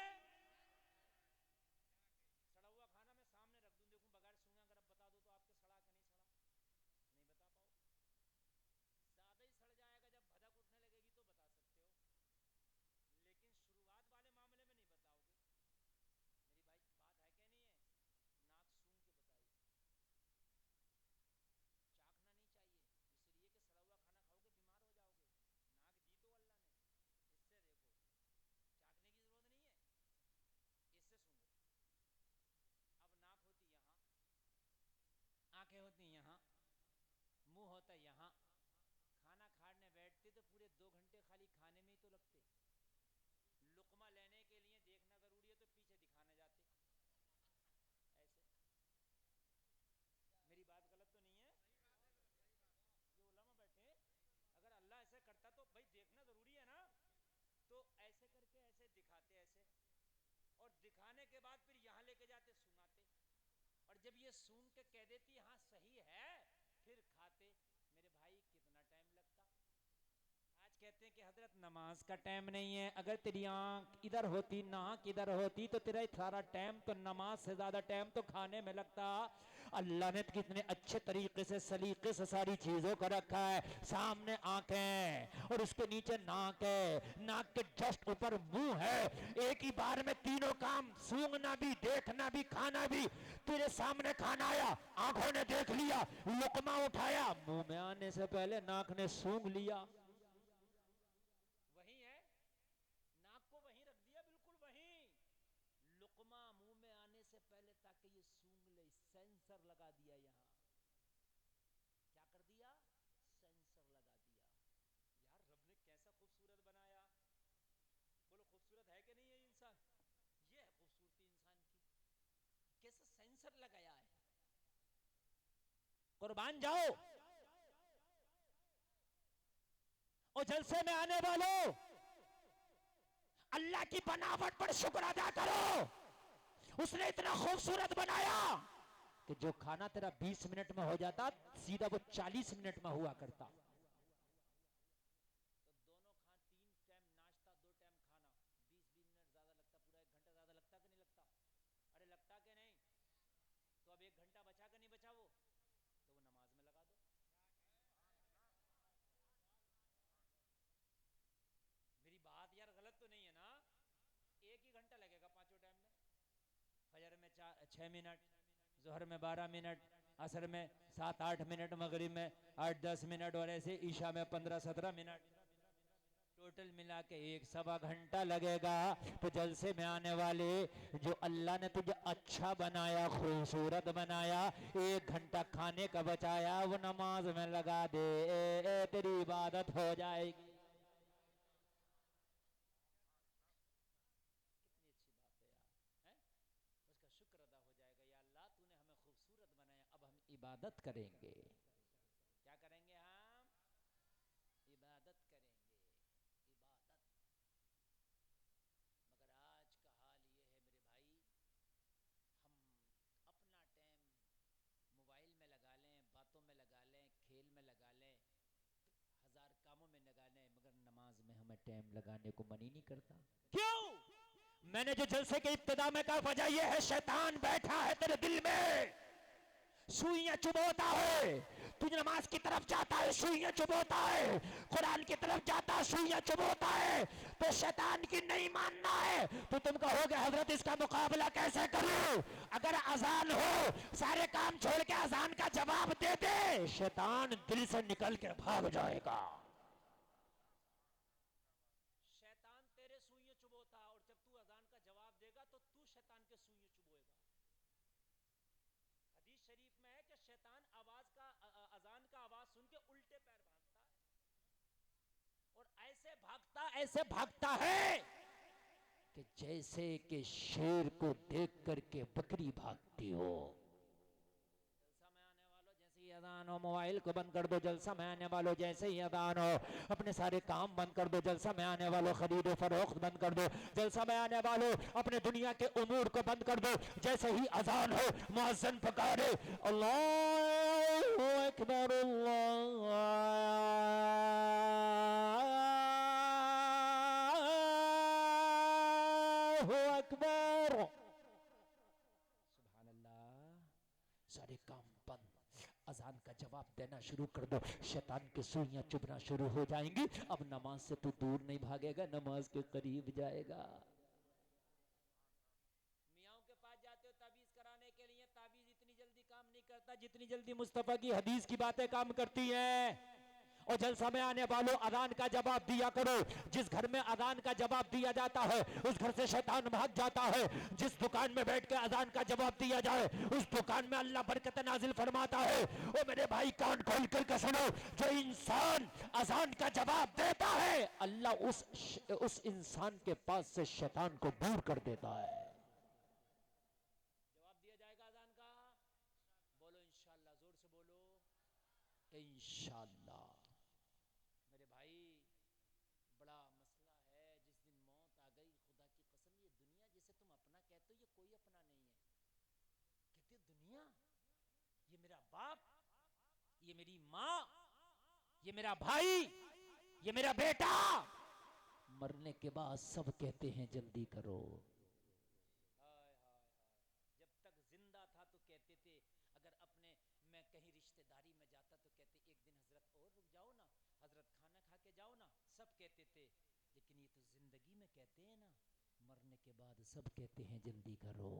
सड़ा हुआ खाना मैं सामने रख दूं, देखूं बगैर सूंघे अगर अब बता दो तो आपके सड़ा कि नहीं सड़ा, नहीं बता पाओ। ज्यादा ही सड़ जाएगा, जब भदक उठने लगेगी तो बता सकते हो, लेकिन शुरुआत वाले मामले में नहीं बताओगे। मेरी भाई बात है क्या नहीं है? नाक सूंघ के बताइए। चाखना नहीं चाहिए, इसलिए कि सड़ा हुआ खाना खाओगे बीमार हो जाओगे। नाक दी तो अल्लाह ने, इससे देखो, चाखने की जरूरत नहीं है, इससे सूंघो। अब नाक होती यहां, आंखें होती यहां, मुंह होता यहां। खाना खाने बैठते तो पूरे 2 घंटे खाली खाने में ही तो लगते। लुकमा लेने के लिए देखना जरूरी है तो पीछे दिखाने जाते ऐसे। मेरी बात गलत तो नहीं है? जो उलमा बैठे, अगर अल्लाह ऐसे करता तो भाई देखना जरूरी है ना, तो ऐसे करके ऐसे दिखाते ऐसे, और दिखाने के बाद फिर यहां लेके जाते सुनाते, और जब ये सुन के कह देती हाँ सही है, फिर खाते। मेरे भाई कितना टाइम लगता। आज कहते हैं कि हजरत नमाज का टाइम नहीं है। अगर तेरी आंख इधर होती, नाक इधर होती, तो तेरा सारा टाइम तो नमाज से ज्यादा टाइम तो खाने में लगता। अल्लाह ने कितने अच्छे तरीके से सलीके से सारी चीजों को रखा है। सामने आंखें और उसके नीचे नाक है, नाक के जस्ट ऊपर मुंह है। एक ही बार में तीनों काम, सूंघना भी, देखना भी, खाना भी। तेरे सामने खाना आया, आंखों ने देख लिया, लुकमा उठाया, मुंह में आने से पहले नाक ने सूंघ लिया। वही है, नाक को वहीं रख दिया, बिल्कुल वहीं। लुकमा मुंह में आने से पहले ताकि ये सूंघ ले, सेंसर लगा दिया। यहां क्या कर दिया? सेंसर लगा दिया। यार रब ने कैसा खूबसूरत बनाया। बोलो खूबसूरत है कि नहीं है इंसान? ये है खूबसूरती इंसान की, कैसा सेंसर लगाया है। कुर्बान जाओ। और जलसे में आने वालों, अल्लाह की बनावट पर शुक्र अदा करो। उसने इतना खूबसूरत बनाया कि जो खाना तेरा 20 मिनट में हो जाता, सीधा वो 40 मिनट में हुआ करता। तो दोनों खा, 3 टाइम नाश्ता, 2 टाइम खाना, 20-20 मिनट ज्यादा लगता, पूरा 1 घंटा ज्यादा लगता कि नहीं लगता? अरे लगता कि नहीं? तो अब 1 घंटा बचा कि नहीं बचा? वो तो वो नमाज में लगा दो। मेरी बात यार गलत तो नहीं है ना? 1 ही घंटा लगेगा 5 टाइम में। फजर में 6 मिनट, जोहर में 12 मिनट, असर में 7-8 मिनट, मगरिब में 8-10 मिनट, और ऐसे ईशा में 15-17 मिनट। टोटल मिला के 1-1.25 घंटा लगेगा। तो जलसे में आने वाले, जो अल्लाह ने तुझे अच्छा बनाया, खूबसूरत बनाया, 1 घंटा खाने का बचाया, वो नमाज में लगा दे, तेरी इबादत हो जाएगी। कितनी अच्छी बात है यार, है? उसका शुक्र अदा हो जाएगा। या अल्लाह तूने हमें खूबसूरत बनाया, अब हम इबादत करेंगे। क्या करेंगे? हम इबादत करेंगे, इबादत। मगर आज का हाल ये है मेरे भाई, हम अपना टाइम मोबाइल में लगा लें, बातों में लगा लें, खेल में लगा लें, 1000 कामों में लगा लें, मगर नमाज में हमें टाइम लगाने को मन ही नहीं करता। क्यों? मैंने जो जलसे के इब्तिदा में कहा, वजह यह है शैतान बैठा है तेरे दिल में, सुइयां चुभोता है। तू नमाज की तरफ जाता है, सुइयां चुभोता है, कुरान की तरफ जाता है, सुइयां चुभोता है। तो शैतान की नहीं मानना है तो तुम कहोगे हजरत इसका मुकाबला कैसे करूं? अगर अजान हो, सारे काम छोड़ के अजान का जवाब दे दे, शैतान दिल से निकल के भाग जाएगा। शैतान तेरे सुइयां चुभोता, और जब तू अजान का जवाब देगा तो तू शैतान के सुइयां चुभोएगा। हदीस शरीफ में है कि शैतान आवाज का, अजान का आवाज सुन के उल्टे पैर भागता है, और ऐसे भागता है कि जैसे कि शेर को देख करके बकरी भागती हो। जलसा में आने वालों, जैसे ही अजान अजान हो, मोबाइल को बंद कर दो जलसा में आने वालों, जैसे ही अजान हो अपने सारे काम बंद कर दो, जलसा में आने वालों खरीदो फरोख्त बंद कर दो, जलसा में आने वालों अपने दुनिया के उमूर को बंद कर दो, जैसे ही अजान हो मुअज्जिन पुकारे अल्लाहु अकबर अल्लाहु अकबर, सुभान अल्लाह, सारे काम बंद, अजान का जवाब देना शुरू कर दो, शैतान की सुइयां चुभना शुरू हो जाएंगी। अब नमाज से तू दूर नहीं भागेगा, नमाज के करीब जाएगा। मियाँ के पास जाते हो ताबीज कराने के लिए, ताबीज इतनी जल्दी काम नहीं करता जितनी जल्दी मुस्तफा की हदीस की बातें काम करती हैं। और जलसा में आने वालों अजान का जवाब दिया करो, जिस घर में अजान का जवाब दिया जाता है उस घर से शैतान भाग जाता है। जिस दुकान में बैठ के अजान का जवाब दिया जाए उस दुकान में अल्लाह बरकत नाजिल फरमाता है। ओ मेरे भाई कान खोल कर सुनो, जो इंसान अजान का जवाब देता है अल्लाह उस इंसान के पास से शैतान को दूर कर देता है। जवाब दिया जाएगा अजान का, बोलो इंशाअल्लाह, जोर से बोलो इंशाअल्लाह। मेरे भाई बड़ा मसला है, जिस दिन मौत आ गई खुदा की कसम, ये दुनिया जिसे तुम अपना कहते हो ये कोई अपना नहीं है। कहते हो दुनिया, ये मेरा बाप, ये मेरी माँ, ये मेरा भाई, ये मेरा बेटा, मरने के बाद सब कहते हैं जल्दी करो। हाय हाय हाय, जब तक जिंदा था तो कहते थे, अगर अपने मैं कहीं रिश्तेदारी में जाता तो कहते एक दिन हजरत और रुक जाओ ना, हजरत खाना खा के जाओ ना, सब कहते थे। लेकिन ये तो जिंदगी में कहते हैं ना, मरने के बाद सब कहते हैं जल्दी करो।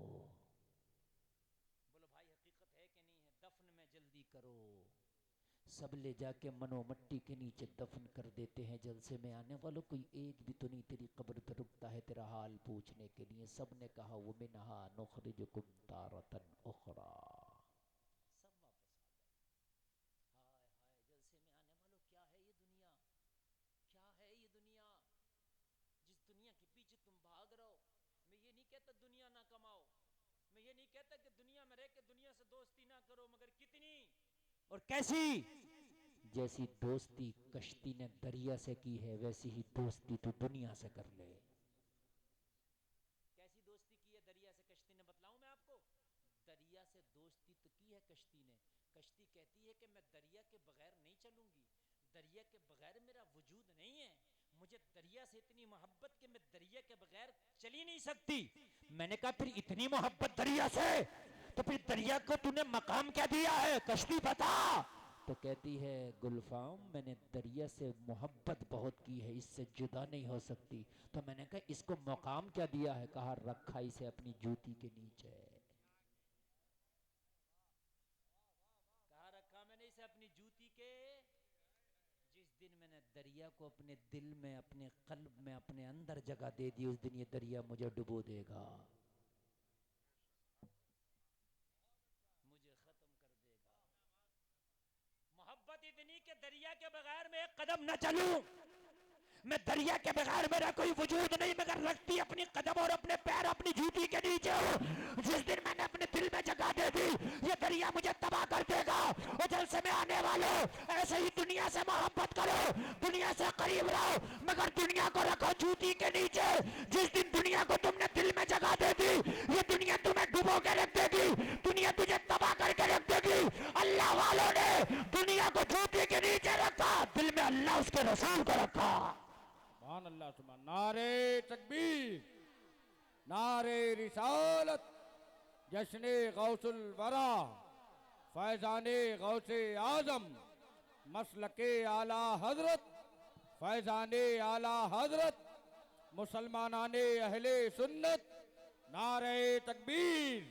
बोलो भाई हकीकत है कि नहीं है? दफन में जल्दी करो। सब ले जाके मनो मट्टी के नीचे दफन कर देते हैं। जलसे में आने वालों कोई एक भी तो नहीं तेरी कब्र पे रुकता है तेरा हाल पूछने के लिए। सब ने कहा वो मिनहा नुखरिजुकुम तारतन उखरा, सब वापस आ गए। हाय हाय, जलसे में आने वालों क्या है ये दुनिया, क्या है ये दुनिया, जिस दुनिया के पीछे तुम भाग रहे हो। मैं ये नहीं कहता दुनिया ना कमाओ, मैं ये नहीं कहता कि दुनिया में रह के दुनिया से दोस्ती ना करो, मगर कितनी और कैसी? जैसी दोस्ती कश्ती ने दरिया से की है वैसी ही दोस्ती तू दुनिया से कर ले। कैसी दोस्ती की है दरिया से कश्ती ने, बताऊं मैं आपको। दरिया से दोस्ती तो की है कश्ती ने। कश्ती कहती है कि मैं दरिया के बगैर नहीं चलूंगी, दरिया के बगैर मेरा वजूद नहीं है, मुझे दरिया से इतनी मोहब्बत कि मैं दरिया के बगैर चल ही नहीं सकती। मैंने कहा फिर इतनी मोहब्बत दरिया से, तो फिर दरिया को तूने मकाम क्या दिया है, कश्ती बता। तो कहती है गुलफाम मैंने दरिया से मोहब्बत बहुत की है, इससे जुदा नहीं हो सकती। तो मैंने कहा इसको मकाम क्या दिया है, कहा रखा इसे अपनी जूती के नीचे। कहा रखा मैंने इसे अपनी जूती के। जिस दिन मैंने दरिया को अपने दिल में, अपने कल्ब में, अपने अंदर जगह दे दी, उस दिन ये दरिया मुझे डुबो देगा, मुझे खत्म कर देगा। मोहब्बत इतनी कि दरिया के बगैर मैं एक कदम न चलूं। मैं दरिया के बगैर मेरा कोई वजूद नहीं, मगर रखती अपनी कदम और अपने पैर अपनी जूती के नीचे हूं। जिस दिन मैंने अपने दिल में जगह दे दी ये दरिया मुझे तबाह कर देगा। और जलसे में आने वालों ऐसे ही दुनिया से मोहब्बत करो, दुनिया से करीब रहो, मगर दुनिया को रखो जूती के नीचे। जिस दिन दुनिया को तुमने दिल में जगह दे दी ये दुनिया तुम्हें डुबो के रख देगी, दुनिया तुझे तबाह करके रख देगी। अल्लाह वालों ने दुनिया को जूती के नीचे रखा, दिल में अल्लाह उसके रसूल को रखा। सुभान अल्लाह, सुभान। नारे तकबीर, नारे रिसालत, जश्ने गौसुल वरा, फैजाने गौसे आजम, मसलके आला हजरत, फैजाने आला हजरत, मुसलमानाने अहले सुन्नत, नारे तकबीर,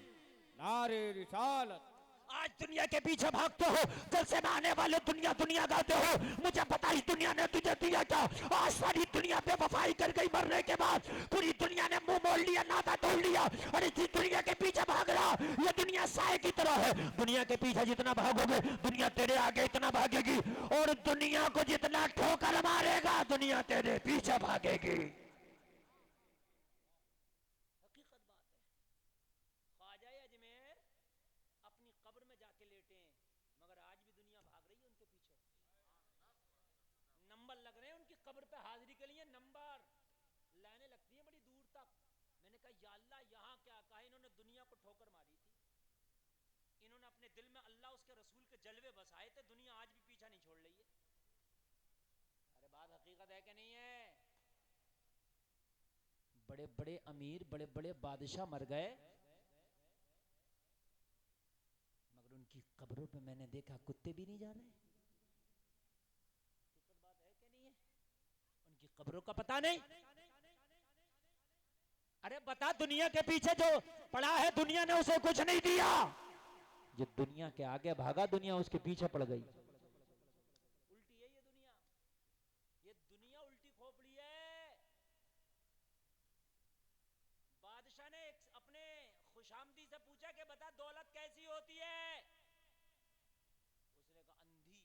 नारे रिसालत। आज दुनिया के पीछे भागते हो, जलसे में आने वाले दुनिया दुनिया गाते हो। मुझे पता इस दुनिया ने तुझे दिया क्या। आज सारी दुनिया पे वफाई कर गई, मरने के बाद पूरी दुनिया ने मुंह मोड़ लिया, नाता तोड़ लिया। और इस दुनिया के पीछे भाग रहा, ये दुनिया साए की तरह है। दुनिया के पीछे जितना भागोगे दुनिया तेरे आगे इतना भागेगी, और दुनिया को जितना ठोकर मारेगा दुनिया तेरे पीछे भागेगी। हकीकत बात है। ख्वाजा अजमेर अपनी कब्र में जाके लेटे हैं, मगर आज भी दुनिया नंबर लग रहे हैं उनकी कब्र पे हाजिरी के लिए, नंबर लाइनें लगती हैं बड़ी दूर तक। मैंने कहा या अल्लाह यहाँ क्या कहा, इन्होंने दुनिया को ठोकर मारी थी, इन्होंने अपने दिल में अल्लाह उसके रसूल के जलवे बसाए थे, दुनिया आज भी पीछा नहीं छोड़ रही है। अरे बात हकीकत है कि नहीं है? बड़े बड़े अमीर बड़े बड़े बादशाह मर गए, मगर उनकी कब्रों पे मैंने देखा कुत्ते भी नहीं जा रहे। बात है कि नहीं है? उनकी कब्रों का पता नहीं। अरे बता, दुनिया के पीछे जो पड़ा है दुनिया ने उसे कुछ नहीं दिया, जो दुनिया के आगे भागा दुनिया उसके पीछे पड़ गई। उल्टी है ये दुनिया उल्टी खोपड़ी है। बादशाह ने अपने खुशामदी से पूछा कि बता दौलत कैसी होती है? उसने कहा अंधी।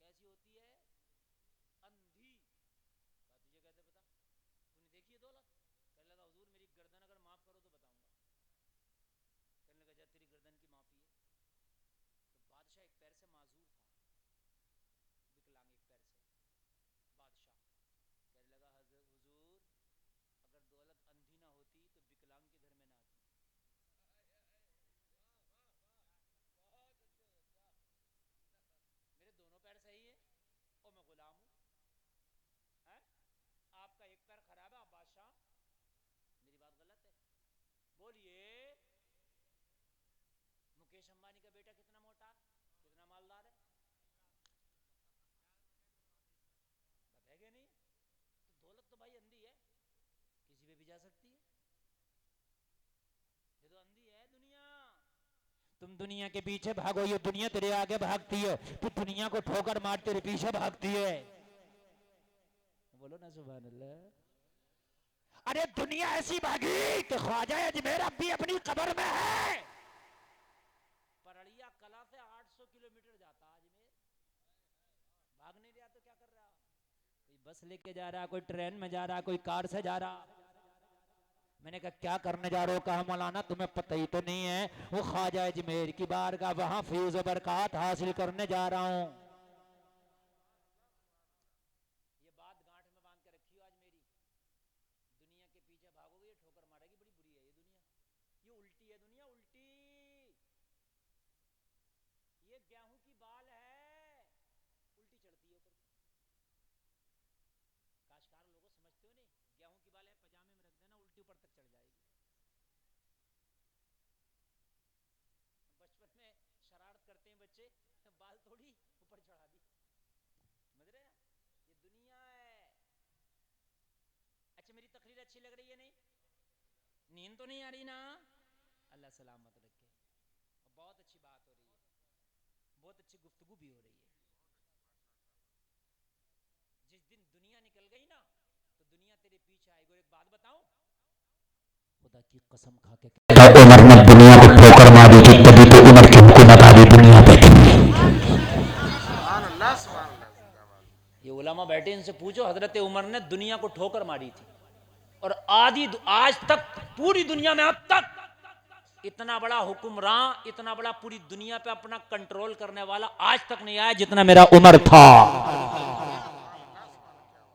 कैसी होती है? अंधी। कहा तुझे कैसे पता, तूने देखी है दौलत? कहने लगा हुजूर मेरी गर्दन अगर माफ करो तो बताऊंगा। कहने लगा जा तेरी गर्दन की माफी है। तो बादशाह एक पैर से माजूर था, विकलांग एक पैर से। बादशाह कहने लगा हुजूर अगर दौलत अंधी ना होती तो विकलांग के घर में ना आती। मेरे दोनों पैर सही है और मैं गुलाम हूं, आपका एक पैर खराब है, आप बादशाह, मेरी बात गलत है? बोलिए मुकेश अंबानी का बेटा कितना मोटा, कितना मालदार है, बताएगा नहीं? तो दौलत तो भाई अंधी है, किसी पे भी जा सकती है, ये तो अंधी है दुनिया। तुम दुनिया के पीछे भागो, ये दुनिया तेरे आगे भागती है, तू दुनिया को ठोकर मार तेरे पीछे भागती है। बोलो ना सुभान अल्लाह। अरे दुनिया ऐसी भागी कि ख्वाजा अजमेर अब भी अपनी कब्र में है। परड़िया कला से 800 किलोमीटर जाता अजमेर, भाग नहीं रहा तो क्या कर रहा? कोई बस लेके जा रहा, कोई ट्रेन में जा रहा, कोई कार से जा रहा। मैंने कहा क्या करने जा रहे हो? कहा मौलाना तुम्हें पता ही तो नहीं है, वो ख्वाजा अजमेर की बारगाह, वहां फैज़ व बरक़ात हासिल करने जा रहा हूं। ये बात गांठ में बांध के रखियो आज मेरी, दुनिया के पीछे भागोगे ठोकर मारेगी, बड़ी बुरी है ये दुनिया, ये उल्टी है दुनिया, उल्टी। ये गेहूं की बाल है, उल्टी चढ़ती है ऊपर। काशकार लोगों समझते हो नहीं, गेहूं की बाल है, पजामे में रख देना, उल्टी ऊपर तक चढ़ जाएगी। बचपन में शरारत करते हैं बच्चे, बाल थोड़ी ऊपर चढ़ा दी, समझ रहे हैं? ये दुनिया है। अच्छा मेरी तकरीर अच्छी लग रही है? नहीं, नींद तो नहीं आ रही ना? अल्लाह सलामत रखे। बहुत अच्छी बात हो रही है, बहुत अच्छी गुफ्तगू भी हो रही है। जिस दिन दुनिया निकल गई ना तो दुनिया तेरे पीछे आएगी। और एक बात बताऊं, खुदा की कसम खा के उमर ने दुनिया को ठोकर मारी थी, तभी तो उमर की हुकूमत आ गई दुनिया पे। ये उलमा बैठे, इनसे पूछो हजरत उमर ने दुनिया को ठोकर मारी थी, और आज तक पूरी दुनिया में अब तक इतना बड़ा हुक्मरान, इतना बड़ा पूरी दुनिया पे अपना कंट्रोल करने वाला आज तक नहीं आया जितना मेरा उमर था।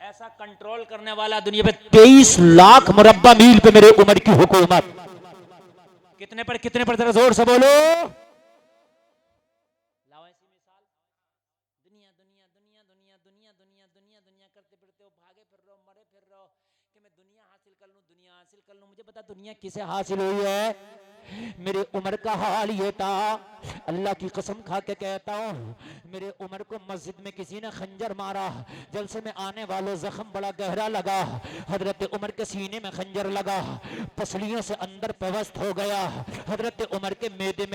ऐसा कंट्रोल करने वाला दुनिया पे 23 लाख मुरब्बा मील पे मेरे उमर की हुकूमत। कितने पर जरा जोर से बोलो। लाओ ऐसी मिसाल, दुनिया दुनिया दुनिया दुनिया दुनिया दुनिया दुनिया दुनिया करते फिरते हो, भागे फिर रहे हो, मरे फिर रहे हो कि मैं दुनिया हासिल कर लूं, दुनिया हासिल कर लूं। मुझे पता दुनिया किसे हासिल हुई है। मेरे उमर का हाल ये था, अल्लाह की कसम खा के कहता हूँ, मेरे उमर को मस्जिद में किसी ने खंजर मारा, जलसे में आने वालों जख्म बड़ा गहरा लगा। हजरत उमर के सीने में खंजर लगा, पसलियों से अंदर पेवस्त हो गया। हजरत उमर के मैदे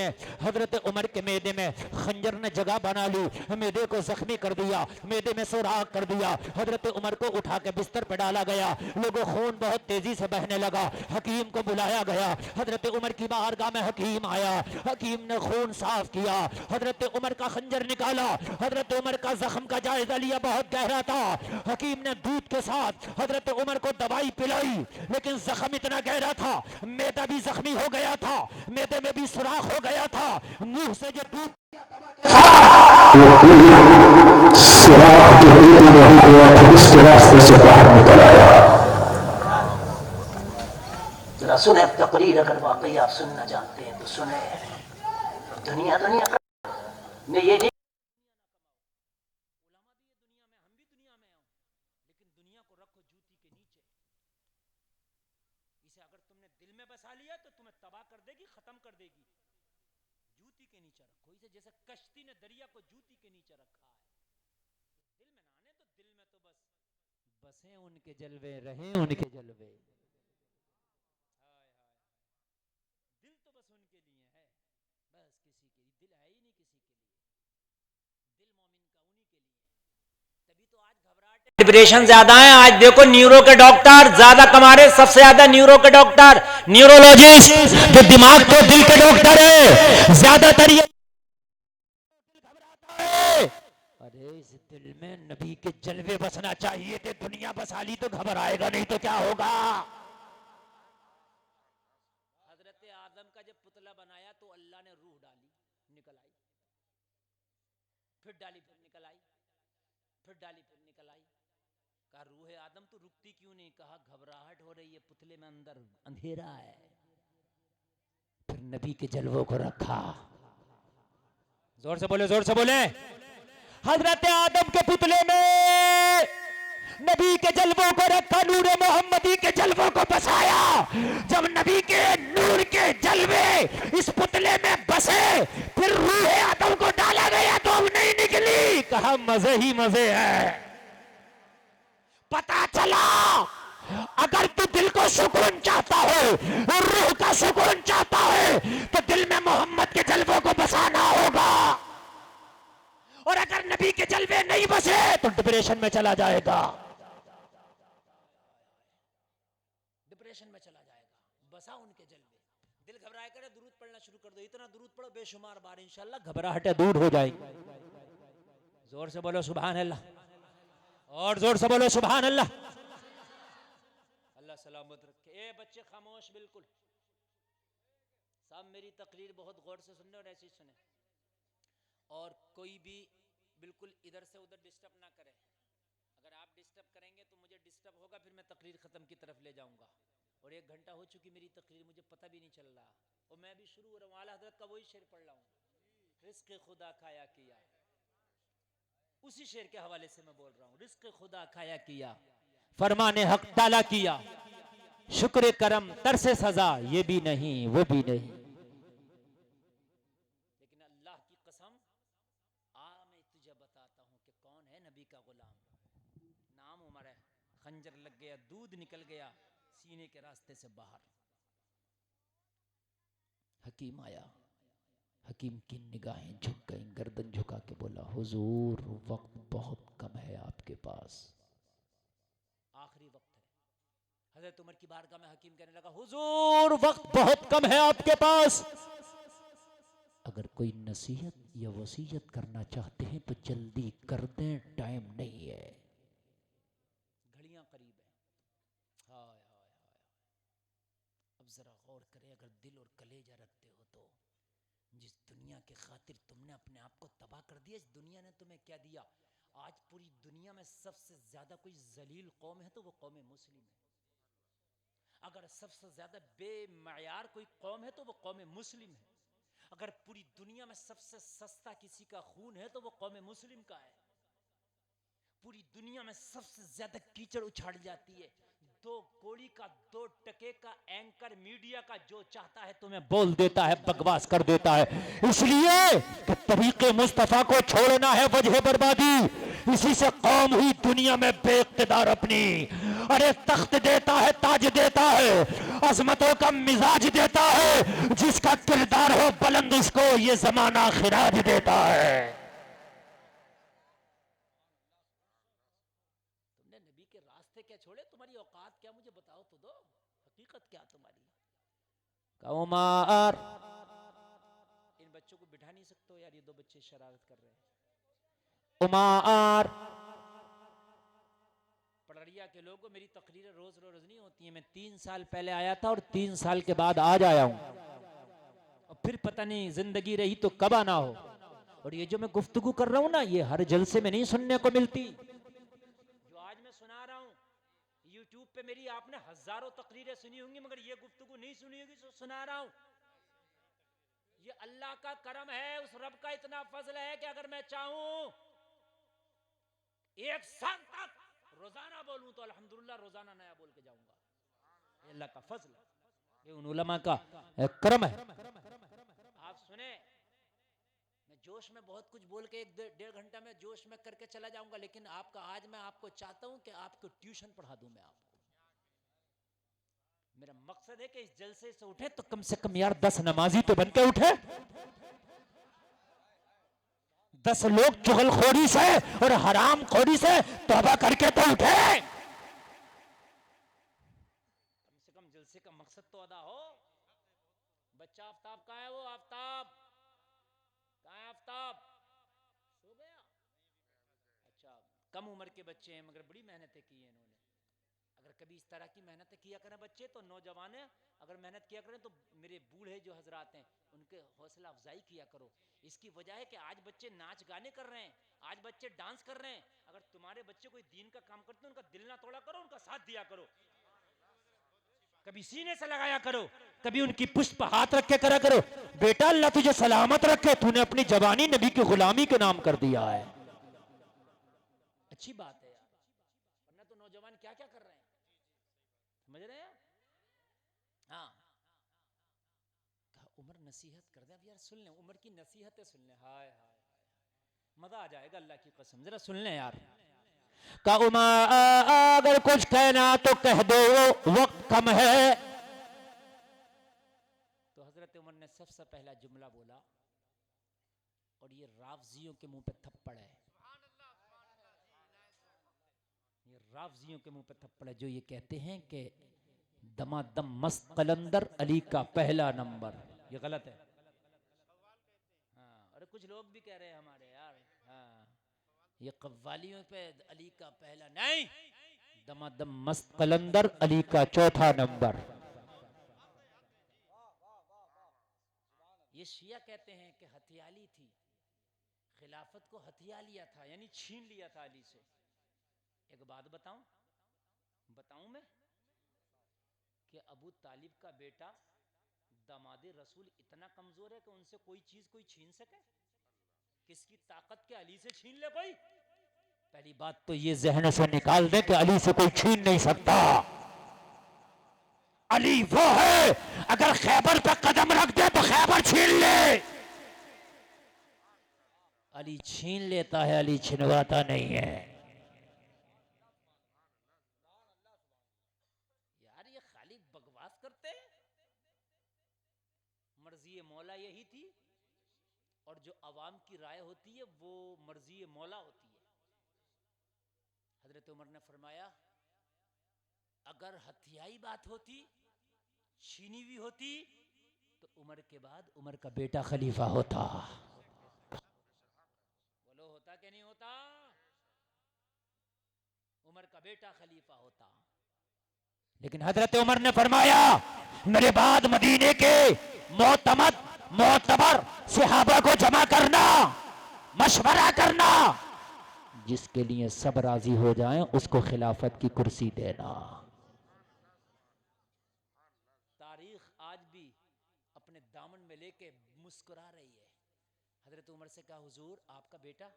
में खंजर ने जगह बना ली, मैदे को जख्मी कर दिया, मैदे में सुराख कर दिया। हजरत उमर को उठा के बिस्तर पर डाला गया, लोगों खून बहुत तेजी से बहने लगा। हकीम को बुलाया गया, हजरत उमर की बारगाह में हकीम आया, हकीम ने खून साफ किया, हजरत उमर का खंजर निकाला, हजरत उमर का जख्म का जायजा लिया, बहुत गहरा था। हकीम ने दूध के साथ हजरत उमर को दवाई पिलाई, लेकिन जख्म इतना गहरा था, मैदा भी जख्मी हो गया था, मैदे में भी सुराख हो गया था, मुंह से जो दूध वो कोई सिरात जो एक नहीं हुआ था उसके रास्ते से बाहर निकल आया। जरा सुने तकरीर, अगर वाकई आप सुनना जानते हैं तो सुने। दुनिया ने ये नहीं, लेकिन दुनिया को रखो जूती के नीचे। इसे अगर तुमने दिल में बसा लिया तो तुम्हें तबाह कर देगी, खत्म कर देगी। जूती के नीचे रखो इसे, जैसे कश्ती ने दरिया को जूती के नीचे रखा है। दिल में ना आने तो दिल में तो बस बसे उनके जलवे, रहे उनके जलवे। दिल तो बस उनके लिए है, बस किसी के लिए दिल है ही नहीं, किसी के लिए। दिल मोमिन का उन्हीं के लिए। तभी तो आज घबराहट, डिप्रेशन ज्यादा है। आज देखो न्यूरो के डॉक्टर ज्यादा कमा रहे, सबसे ज्यादा न्यूरो के डॉक्टर, न्यूरोलॉजिस्ट जो दिमाग के दिल के डॉक्टर है, ज्यादातर ये घबराता है। अरे इस दिल में नबी के जलवे बसना चाहिए थे, दुनिया बसा ली तो घबराएगा नहीं तो क्या होगा। हजरत आदम का जब पुतला बनाया तो अल्लाह ने रूह डाली, निकल आई, फिर डाली, फिर निकल आई, फिर डाली, फिर निकल आई। कहा रूह आदम तो रुकती क्यों नहीं? कहा घबराहट हो रही है, पुतले में अंदर अंधेरा है। फिर नबी के जलवों को रखा। जोर से बोले, जोर से बोले। हजरत आदम के पुतले में नबी के जलवों को रखा, नूर मोहम्मदी के जलवों को बसाया। जब नबी के नूर के जलवे इस पुतले में बसे, फिर रूह आदम को डाला गया तो अब नहीं निकली। कहा मजे ही मजे है। पता चला अगर तू दिल को सुकून चाहता हो और रूह का सुकून चाहता है तो दिल में मोहम्मद के जलवों को बसाना होगा। और अगर नबी के जलवे नहीं बसे तो डिप्रेशन में चला जाएगा, डिप्रेशन में चला जाएगा। बसा उनके जलवे, दिल घबराए करे, दुरूद पढ़ना शुरू कर दो। इतना दुरूद पढ़ो बेशुमार बार, इंशाल्लाह घबराहटें दूर हो जाएंगी। जोर से बोलो सुभान अल्लाह, और जोर से बोलो सुभान अल्लाह। अल्लाह सलामत रखे। ए बच्चे खामोश बिल्कुल, सब मेरी तकरीर बहुत गौर से सुनने और ऐसे ही सुने, और कोई भी बिल्कुल इधर से उधर डिस्टर्ब ना करे। अगर आप डिस्टर्ब करेंगे तो मुझे डिस्टर्ब होगा, फिर मैं तकरीर खत्म की तरफ ले जाऊंगा। और 1 घंटा हो चुकी मेरी तकरीर, मुझे पता भी नहीं चल रहा, और मैं भी शुरू हो रहा हूँ। आला हजरत का वही शेर पढ़ रहा हूँ, रिस्क खुदा खाया किया। उसी शेर के हवाले से मैं बोल रहा हूँ। रिस्क खुदा खाया किया, फरमाने हक ताला किया, शुक्र करम तरसे सजा, ये भी नहीं वो भी नहीं। लेकिन अल्लाह की कसम, मैं तुझे बताता हूं कि कौन है नबी का गुलाम। नाम उमर है, खंजर लग गया, दूध निकल गया सीने के रास्ते से बाहर। हकीम आया, हकीम की निगाहें झुक गई, गर्दन झुका के बोला हुजूर वक्त बहुत कम है आपके पास, आखिरी वक्त है। हजरत उमर की बारगाह में हकीम कहने लगा हुजूर वक्त बहुत कम है आपके पास, अगर कोई नसीहत या वसीयत करना चाहते हैं तो जल्दी कर दें, टाइम नहीं है, घड़ियां करीब है। हाय हाय हाय, अब जरा गौर करें, अगर दिल और कलेजा रखते हो तो जिस दुनिया के खातिर तुमने अपने आप को तबाह कर दिया, इस दुनिया ने तुम्हें क्या दिया? आज पूरी दुनिया में सबसे ज्यादा कोई जलील कौम है तो वो कौम मुस्लिम है। अगर सबसे ज्यादा बेमयार कोई कौम है तो वो कौम मुस्लिम है। अगर पूरी दुनिया में सबसे सस्ता किसी का खून है तो वो कौम मुस्लिम का है। पूरी दुनिया में सबसे ज्यादा कीचड़ उछाड़ जाती है, 2 कौड़ी का 2 टके का एंकर मीडिया का जो चाहता है तुम्हें बोल देता है, बकवास कर देता है, इसलिए कि तरीके मुस्तफा को छोड़ना है वजह बर्बादी। इसी से कौम हुई दुनिया में बेइख्तिदार अपनी। अरे तख्त देता है, ताज देता है, अजमतों का मिजाज देता है, जिसका किरदार हो बुलंद उसको ये जमाना खिराज देता है। तुमने नबी के रास्ते क्या छोड़े? तुम्हारी औकात क्या मुझे बताओ तो दो, हकीकत क्या तुम्हारी? उमर, इन बच्चों को बिठा नहीं सकते हो यार, ये 2 बच्चे शरारत कर रहे हैं। उमर, पड़रिया के लोगों, मेरी तकरीरें रोज रोज नहीं होती हैं। मैं 3 साल पहले आया था और 3 साल के बाद आज आया हूं, और फिर पता नहीं जिंदगी रही तो कब आना हो। और ये जो मैं गुफ्तगू कर रहा हूं ना, ये हर जलसे में नहीं सुनने को मिलती। जो आज मैं सुना रहा हूं यूट्यूब पे, मेरी आपने हजारों तकरीरें सुनी होंगी, मगर ये गुफ्तगू नहीं सुनी होगी जो सुना रहा हूं। ये अल्लाह का करम है, उस रब का इतना फजल है कि अगर मैं चाहूं एक साल तक रोजाना बोलूं तो अल्हम्दुलिल्लाह रोजाना नया बोल के जाऊंगा। ये अल्लाह का फजल है, ये उन उलमा का करम है। आप सुने, मैं जोश में बहुत कुछ बोल के 1-1.5 घंटा में जोश में करके चला जाऊंगा, लेकिन आपका आज मैं आपको चाहता हूं कि आपको ट्यूशन पढ़ा दूं मैं आपको। मेरा मकसद है कि इस जलसे से उठे तो कम से कम यार 10 नमाजी तो बन के उठे, 10 लोग चुगलखोरी से और हराम खोरी से तौबा करके तो उठे। कम से कम जलसे का मकसद तो अदा हो। बच्चा आफ्ताब कहाँ है? वो आफ्ताब कहाँ है? आफ्ताब सो गया? अच्छा, कम उम्र के बच्चे हैं मगर बड़ी मेहनतें की हैं इन्होंने। अगर कभी इस तरह की मेहनत किया करें बच्चे, तो नौजवान अगर मेहनत किया करें, तो मेरे बूढ़े जो हजरात हैं उनके हौसला अफजाई किया करो। इसकी वजह है कि आज बच्चे नाच गाने कर रहे हैं, आज बच्चे डांस कर रहे हैं। अगर तुम्हारे बच्चे कोई दीन का काम करते हैं, उनका दिल ना तोड़ा करो, उनका साथ दिया करो, कभी सीने से लगाया करो, कभी उनकी पुष्ट पर हाथ रख के करा करो। बेटा अल्लाह तुझे सलामत रखे, तूने अपनी जवानी नबी की गुलामी के नाम कर दिया है। अच्छी बात है यार, वरना तो नौजवान क्या क्या कर रहे हैं, समझ रहे हैं? हाँ, उम्र नसीहत कर दे। अब यार सुन ले, उम्र की नसीहतें सुन ले, हाय हाय मजा आ जाएगा अल्लाह की कसम। जरा सुन ले यार। का उमर अगर कुछ कहना तो कह दो, वक्त कम है। तो हजरत उमर ने सबसे पहला जुमला बोला, और ये रावजियों के मुंह पे थप्पड़ है, ये रावजियों के मुंह पे थप्पड़ है जो ये कहते हैं कि दमादम मस्त कलंदर अली का पहला नंबर। ये गलत है। हाँ, अरे कुछ लोग भी कह रहे हैं हमारे यार, हाँ ये कव्वालियों पे अली का पहला नहीं, दमादम मस्त कलंदर अली का चौथा नंबर। ये शिया कहते हैं कि हथियाली थी, खिलाफत को हथिया लिया था, यानी छीन लिया था अली से। एक बात बताऊं मैं कि अबू तालिब का बेटा दामाद रसूल इतना कमजोर है कि उनसे कोई चीज कोई छीन सके? किसकी ताकत के अली से छीन ले कोई? पहली बात तो ये जहन से निकाल दे कि अली से कोई छीन नहीं सकता। अली वो है, अगर खैबर पे कदम रख दे तो खैबर छीन ले। अली छीन लेता है, अली छिनवाता नहीं है। यार ये खाली बकवास करते हैं। मर्जी मौला यही थी, और जो अवाम की राय होती है वो मर्जी मौला होती है। हजरत उमर ने फरमाया, अगर हथियाई बात होती, छीनी हुई होती, तो उमर के बाद उमर का बेटा खलीफा होता। बोलो होता कि नहीं होता? उमर का बेटा खलीफा होता। लेकिन हजरत उमर ने फरमाया, मेरे बाद मदीने के मोतबर सहाबा को जमा करना, मशवरा करना, जिसके लिए सब राजी हो जाएं उसको खिलाफत की कुर्सी देना। तारीख आज भी अपने दामन में लेके मुस्कुरा रही है। हजरत उमर से कहा, हुजूर आपका बेटा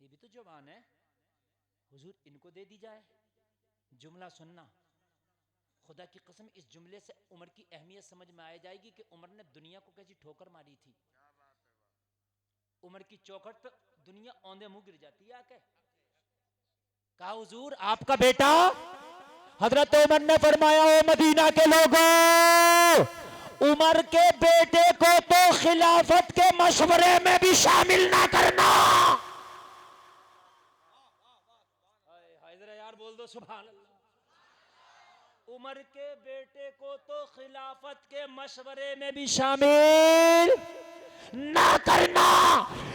ये भी तो जवान है, हुजूर इनको दे दी जाए। जुमला सुनना, खुदा की कसम इस जुमले से उमर की अहमियत समझ में आ जाएगी कि उमर ने दुनिया को कैसी ठोकर मारी थी। उमर की चौखट पे दुनिया औंधे मुंह गिर जाती है आके। कहा, हुजूर आपका बेटा? हजरत उमर ने फरमाया, ओ मदीना के लोगों, उमर के बेटे को तो खिलाफत के मशवरे में भी शामिल ना करना। यार बोल दो सुभान अल्लाह। उमर के बेटे को तो खिलाफत के मशवरे में भी शामिल ना करना,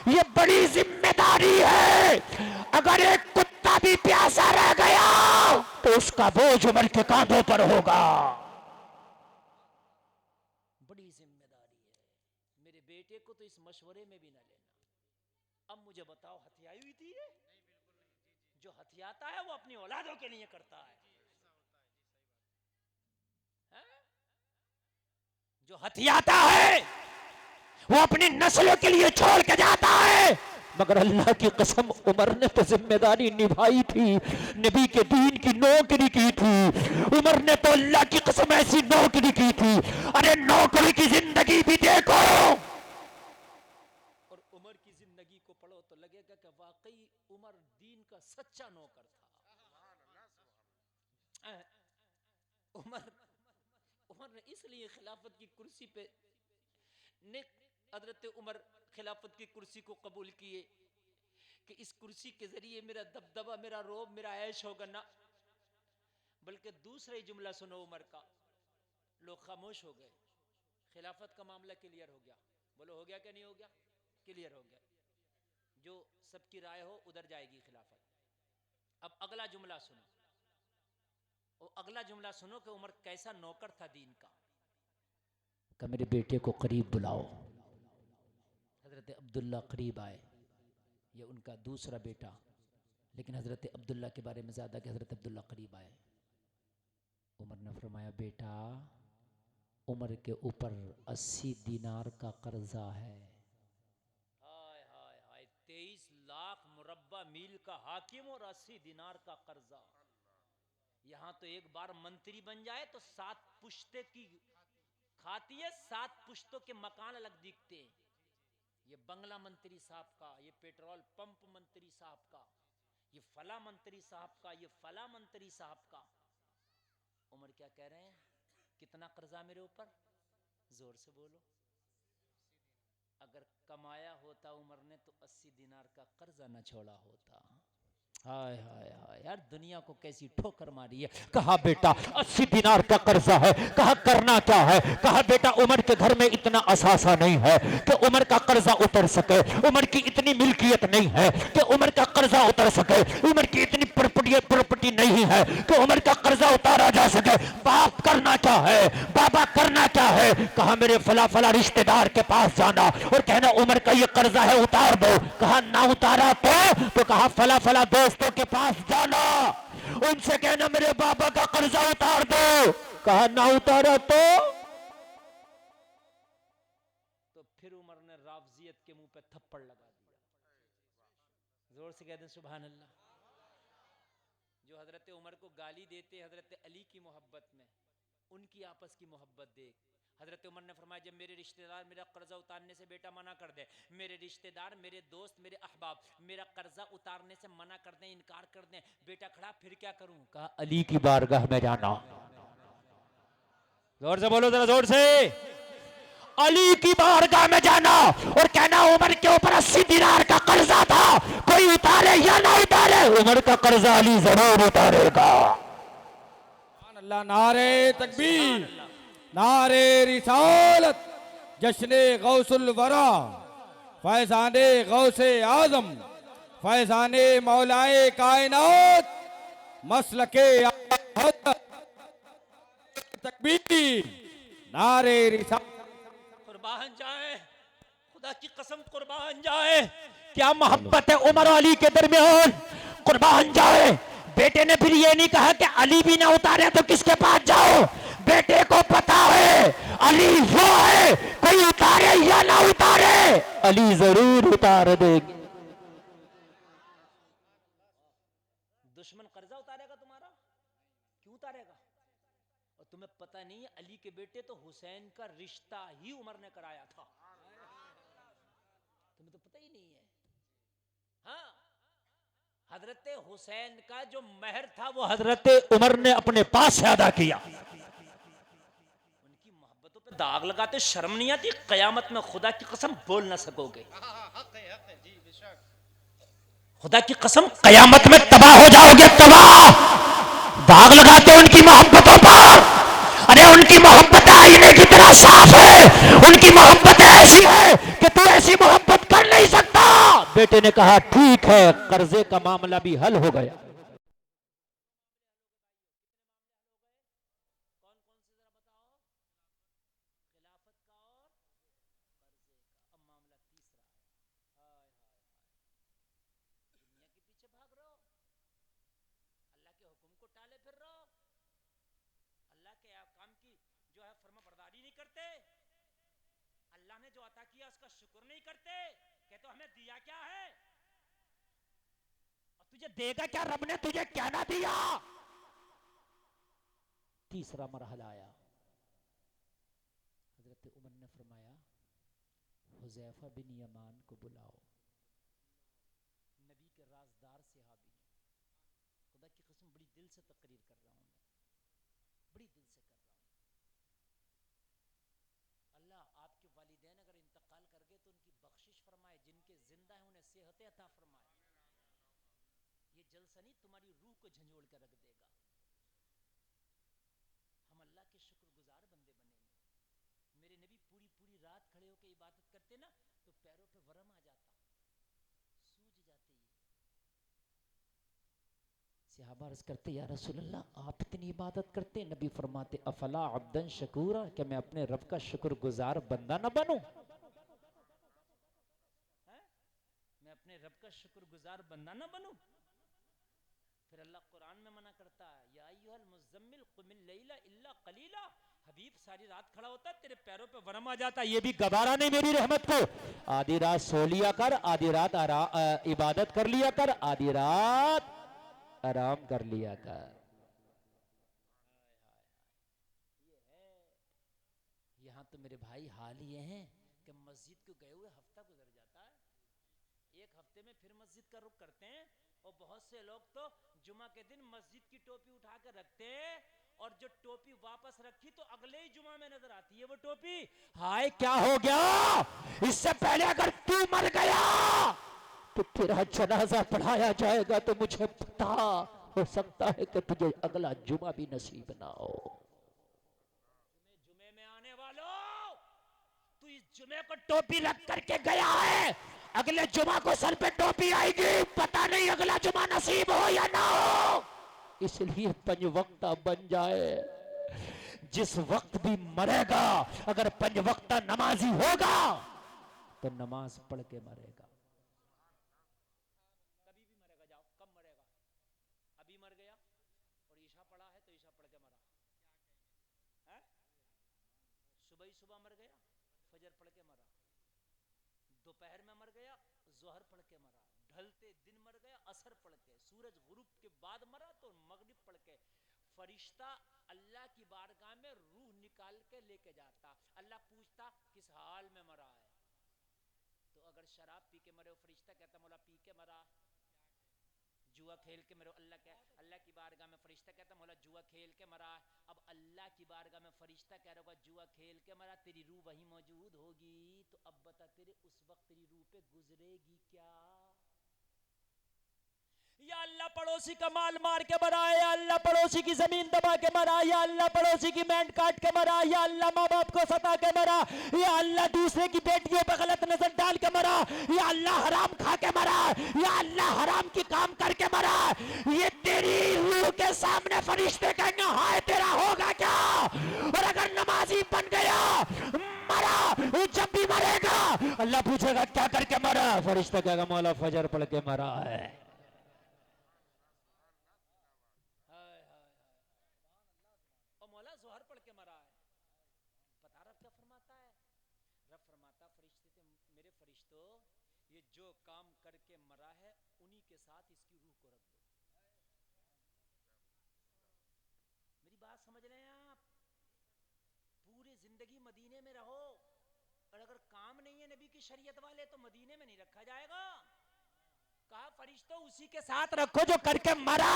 ये बड़ी जिम्मेदारी है। अगर एक कुत्ता भी प्यासा रह गया तो उसका बोझ उमर के कांधों पर होगा। बड़ी जिम्मेदारी है। मेरे बेटे को तो इस मशवरे में भी ना लेना। अब मुझे बताओ, हथियाई हुई थी ये? जो हथियाता है वो अपनी औलादों के लिए करता है, हैं? जो हथियाता है वो अपनी नस्लों के लिए छोड़ के जाता है। मगर अल्लाह की कसम, उमर ने तो जिम्मेदारी निभाई थी, नबी के दीन की नौकरी की थी। उमर ने तो अल्लाह की कसम ऐसी नौकरी की थी, अरे नौकरी की जिंदगी भी देखो और उमर की जिंदगी को पढ़ो तो लगेगा कि वाकई उमर दीन का सच्चा नौकर था। उमर उमर ने इसलिए खिलाफत की कुर्सी पे ने हजरत उमर खिलाफत की कुर्सी को कबूल किए कि इस कुर्सी के जरिए मेरा दबदबा, मेरा रोब, मेरा ऐश होगा ना। बल्कि दूसरा ही जुमला सुनो उमर का, लोग खामोश हो गए, खिलाफत का मामला क्लियर हो गया। बोलो हो गया क्या नहीं हो गया? क्लियर हो गया। जो सबकी राय हो उधर जाएगी खिलाफत। अब अगला जुमला सुनो, और अगला जुमला सुनो कि उमर कैसा नौकर था दीन का। कि मेरे बेटे को करीब बुलाओ। हजरत अब्दुल्ला करीब आए, ये उनका दूसरा बेटा, लेकिन हजरत अब्दुल्ला के बारे में ज़्यादा कि हजरत अब्दुल्ला करीब आए। उमर ने फरमाया, बेटा उमर के ऊपर 80 दीनार का कर्जा है। हाय हाय हाय, 23 लाख मुरब्बा मील का हाकिम और 80 दीनार का कर्जा। यहाँ तो एक बार मंत्री बन जाए तो 7 पुश्ते की खाती है, 7 पुश्तों के मकान अलग दिखते हैं। ये बंगला मंत्री साहब का, ये पेट्रोल पंप मंत्री साहब का, ये फला मंत्री साहब का, ये फला मंत्री साहब का। उमर क्या कह रहे हैं? कितना कर्जा मेरे ऊपर? जोर से बोलो। अगर कमाया होता उमर ने तो 80 दिनार का कर्जा न छोड़ा होता। हाय हाय हाय यार, दुनिया को कैसी ठोकर मारी है। कहा बेटा 80 दिनार का कर्जा है, कहा करना क्या है? कहा बेटा उमर के घर में इतना असासा नहीं है कि उमर का कर्जा उतर सके, उमर की इतनी मिल्कियत नहीं है कि उमर का कर्जा उतर सके, उमर की इतनी प्रॉपर्टी नहीं है कि उमर का कर्जा उतारा जा सके। बाप करना क्या है, बाबा करना क्या है? कहा मेरे फला फला रिश्तेदार के पास जाना और कहना उमर का ये कर्जा है उतार दो। कहा ना उतारा तो कहा फला फला दोस्तों के पास जाना, उनसे कहना मेरे बाबा का कर्जा उतार दो। कहा ना उतारा तो फिर उमर ने रावजियत के मुंह पे थप्पड़ लगा दिया। जोर से कह दे सुभान अल्लाह। जो हजरत उमर को गाली देते हजरत अली की मोहब्बत में, उनकी आपस की मोहब्बत देख। हजरत उमर ने फरमाया, जब मेरे रिश्तेदार मेरा कर्जा उतारने से बेटा मना कर दे, मेरे रिश्तेदार, मेरे दोस्त, मेरे अहबाब मेरा कर्जा उतारने से मना कर दें, इनकार कर दें, बेटा खड़ा, फिर क्या करूं? कहा अली की बारगाह में जाना। जोर से बोलो जरा, जोर से। अली की बारगाह में जाना और कहना उमर के ऊपर 80 दिनार का कर्जा था, कोई उतारे या ना उतारे, उमर का कर्जा अली जरूर उतारेगा। अल्लाह, नारे तकबीर, नारे रिसालत, जश्ने गौसुल वरा, फैजाने गौसे आजम, फैजाने मौलाए कायनात, मसलके तकबीर, नारे रिसालत। कुर्बान जाए, खुदा की कसम कुर्बान जाए, क्या मोहब्बत है उमर और अली के दरमियान। कुर्बान जाए, बेटे ने फिर ये नहीं कहा कि अली भी ना उतारे तो किसके पास जाओ। बेटे को पता है अली वो है, कोई उतारे या ना उतारे अली जरूर उतार देंगे। दुश्मन कर्जा उतारेगा तुम्हारा, क्यों उतारेगा? और तुम्हें पता नहीं है अली के बेटे तो हुसैन का रिश्ता ही उमर ने कराया था, तुम्हें तो पता ही नहीं है। हाँ, हजरत हुसैन का जो महर था वो हजरत उमर ने अपने पास से अदा किया। उनकी मोहब्बतों पे दाग लगाते शर्म नहीं आती? कयामत में खुदा की कसम बोल ना सकोगे, खुदा की कसम कयामत में तबाह हो जाओगे, तबाह। दाग लगाते उनकी मोहब्बतों पर। अरे उनकी मोहब्बत आईने की तरह साफ है, उनकी मोहब्बत ऐसी है कि तू ऐसी मोहब्बत कर नहीं सकता। बेटे ने कहा ठीक है, कर्जे का मामला भी हल हो गया। कौन कौन से जरा बताओ? खिलाफत का और कर्जे ने जो अता किया उसका शुक्र नहीं करते, कहते हमें दिया क्या है और तुझे देगा क्या, रब ने तुझे क्या ना दिया। तीसरा मरहला आया, हजरत उमर ने फरमाया हुज़ैफा बिन यमान को बुलाओ, नबी के राजदार सहाबी, खुदा की कसम बड़ी दिल से तकरीर कर रहा हूं मैं, बड़ी दिल से कर रहा हूं। अल्लाह आपके वालिदैन अगर इंतकाल कर गए तो उनकी बख्शिश फरमाए, जिनके जिंदा है उन्हें सेहत अता फरमाए। ये जलसा नहीं तुम्हारी रूह को झंझोड़ कर रख देगा। हम अल्लाह के शुक्रगुजार बंदे बनेंगे। मेरे नबी पूरी पूरी रात खड़े होकर इबादत करते ना तो पैरों पे वरम आ जाता, सूज जाते। ये सहाबा अर्ज करते या रसूल अल्लाह आप इतनी इबादत करते, नबी फरमाते अफला अब्दन शकूरा, क्या मैं अपने रब का शुक्रगुजार बंदा ना बनूं? मैं अपने रब का शुक्रगुजार बंदा ना बनूं? फिर अल्लाह कुरान में मना करता है या अय्युहल मुज़म्मिल कुमिल लैला इल्ला कलीला, हबीब सारी रात खड़ा होता तेरे पैरों पे वरम आ जाता, ये भी गवारा नहीं मेरी रहमत को। आधी रात सो लिया कर, आधी रात इबादत कर लिया कर, आधी रात आराम कर लिया कर। ये है यहां तो मेरे भाई हाल ये हैं कि मस्जिद को गए हुए हफ्ता गुजर जाता है, एक हफ्ते में फिर मस्जिद का रुख करते हैं। और बहुत से लोग तो जुमा के दिन मस्जिद की टोपी उठा कर रखते हैं और जो टोपी वापस रखी तो अगले ही जुमा में नजर आती है वो टोपी। हाय क्या हो गया, इससे पहले अगर तू मर गया तो तेरा जनाजा पढ़ाया जाएगा, तो मुझे पता हो सकता है कि तुझे अगला जुमा भी नसीब ना हो। जुमे में आने वालों, तू इस जुमे को टोपी रख करके गया है, अगले जुमा को सर पे टोपी आएगी, पता नहीं अगला जुमा नसीब हो या ना हो। इसलिए पंज वक्ता बन जाए, जिस वक्त भी मरेगा अगर पंज वक्ता नमाजी होगा तो नमाज पढ़ के मरेगा। कभी भी मरेगा, जाओ कब मरेगा, अभी मर गया और ईशा पढ़ा है तो ईशा पढ़ के मरा है, सुबह ही सुबह मर गया फजर पढ़ के मरा, दोपहर में मर गया जोहर पढ़ के मरा, ढलते दिन मर गया असर पढ़ के, सूरज गुरूब के बाद मरा तो मगरिब पढ़ के। फरिश्ता अल्लाह की बारगाह में रूह निकाल के लेके जाता, अल्लाह पूछता किस हाल में मरा है, तो अगर शराब पी के मरे हो फरिश्ता कहता मौला पी के मरा, जुआ खेल के मरो, अल्लाह की बारगाह में फरिश्ता कहता मौला जुआ खेल के मरा। अब अल्लाह की बारगाह में फरिश्ता कह रहा होगा जुआ खेल के मरा, तेरी रूह वहीं मौजूद होगी, तो अब बता तेरे उस वक्त तेरी रूह पे गुजरेगी क्या? या अल्लाह पड़ोसी का माल मार के मरा, या अल्लाह पड़ोसी की जमीन दबा के मरा, या अल्लाह पड़ोसी की मैंड काट के मरा, या अल्लाह माँ बाप को सता के मरा, या अल्लाह दूसरे की बेटियों पर गलत नजर डाल के मरा, या अल्लाह हराम खा के मरा, या अल्लाह हराम की काम करके मरा। ये तेरी रूह के सामने फरिश्ते कहेंगे हाय तेरा होगा क्या? और अगर नमाजी बन गया मरा, जब भी मरेगा अल्लाह पूछेगा क्या करके मरा, फरिश्ता कहेगा मौला फजर पढ़ के मरा है। मौला जोहर पढ़ के मरा है। पता रब क्या फरमाता है? रब फरमाता फरिश्ते थे मेरे फरिश्तों, ये जो काम करके मरा है उन्हीं के साथ इसकी रूह को रख दो। मेरी बात समझ रहे हैं आप? पूरी जिंदगी मदीने में रहो और अगर काम नहीं है नबी की शरीयत वाले तो मदीने में नहीं रखा जाएगा। कहा फरिश्तों उसी के साथ रखो जो करके मरा।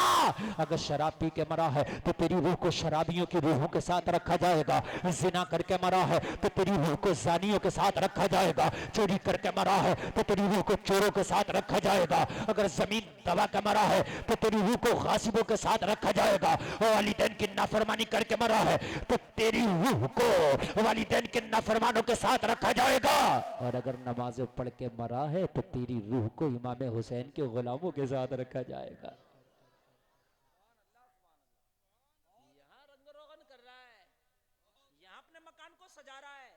अगर शराब पी के मरा है तो तेरी रूह को शराबियों की रूहों के साथ रखा जाएगा, जिना करके मरा है तो तेरी रूह को जानियों के साथ रखा जाएगा, चोरी करके मरा है तो तेरी रूह को चोरों के साथ रखा जाएगा, अगर जमीन दबा के मरा है तो तेरी रूह को गासिबों के साथ रखा जाएगा, और वालिदैन की नाफरमानी करके मरा है तो तेरी रूह को वालिदैन के नाफरमानों के साथ रखा जाएगा, और अगर नमाज पढ़ के मरा है तो तेरी रूह को इमाम हुसैन के गुलामों के साथ रखा जाएगा। यहाँ रंग रोगन कर रहा है, यहाँ अपने मकान को सजा रहा है,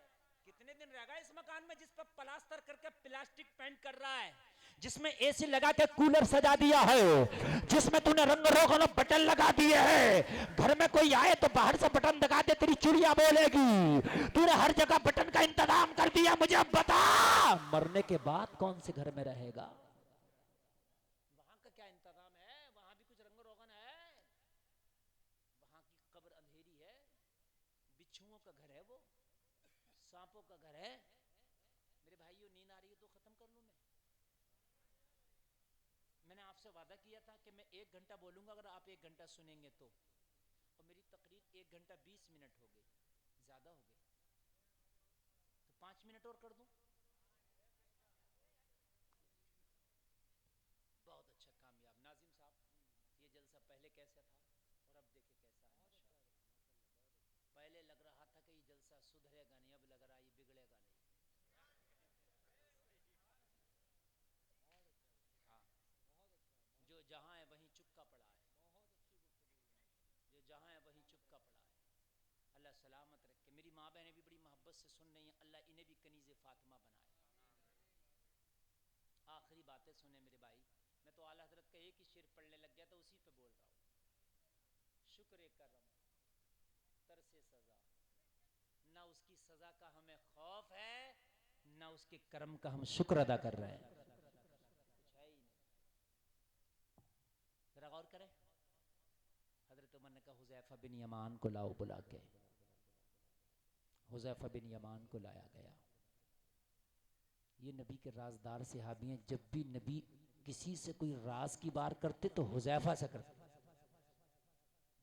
कितने दिन रहेगा इस मकान में जिस पर प्लास्टर करके प्लास्टिक पेंट कर रहा है, जिसमें एसी लगा के कूलर सजा दिया है, जिसमें तूने रंग रोगन बटन लगा दिए हैं, घर में कोई आए तो बाहर से बटन दबा दे तेरी चुड़िया बोलेगी, तूने हर जगह बटन का इंतजाम कर दिया, मुझे अब बता मरने के बाद कौन से घर में रहेगा? वहां का क्या इंतजाम है? वहां भी कुछ रंग रोगन है? वहां की कब्र अंधेरी है, बिच्छुओं का घर है, वो सांपों का घर है। मेरे भाइयों, नींद आ रही है तो खत्म कर लूं मैं। मैंने आपसे वादा किया था कि मैं 1 घंटा बोलूंगा, अगर आप 1 घंटा सुनेंगे तो। और मेरी तकरीर 1 घंटा 20 मिनट हो गई, ज्यादा हो गई, तो 5 मिनट और कर दूं? बहुत अच्छा, कामयाब। नाजिम साहब, ये जलसा पहले कैसा था और अब देखे कैसा है? माशाअल्लाह। पहले लग रहा था कि ये जलसा सुधरेगा नहीं, अब लग रहा है ये बिगड़ेगा नहीं। हाँ, जो जहां है वहीं चुपका पड़ा है, जो जहां है वहीं चुपका पड़ा है। अल्लाह सलामत रखे। मेरी माँ बहनें भी बड़ी मोहब्बत से सुन रही हैं, अल्लाह इन्हें भी कनीज़े फातिमा बनाए। आखिरी बातें सुने मेरे भाई। मैं तो आला हजरत का एक ही शेर पढ़ने लग गया, तो उसी पे बोल रहा हूँ। शुक्र करम तरसे सजा, ना उसकी सजा का हमें खौफ है, ना उसके करम का हम शुक्र अदा कर रहे हैं। कुछ है ही नहीं। जरा गौर करें, हजरत उमर ने कहा हुज़ैफा बिन यमान को लाओ बुला के। हुज़ैफा बिन यमान को लाया गया। ये नबी के राजदार सहाबी हैं। जब भी नबी किसी से कोई राज की बात करते तो हुज़ैफा से करते।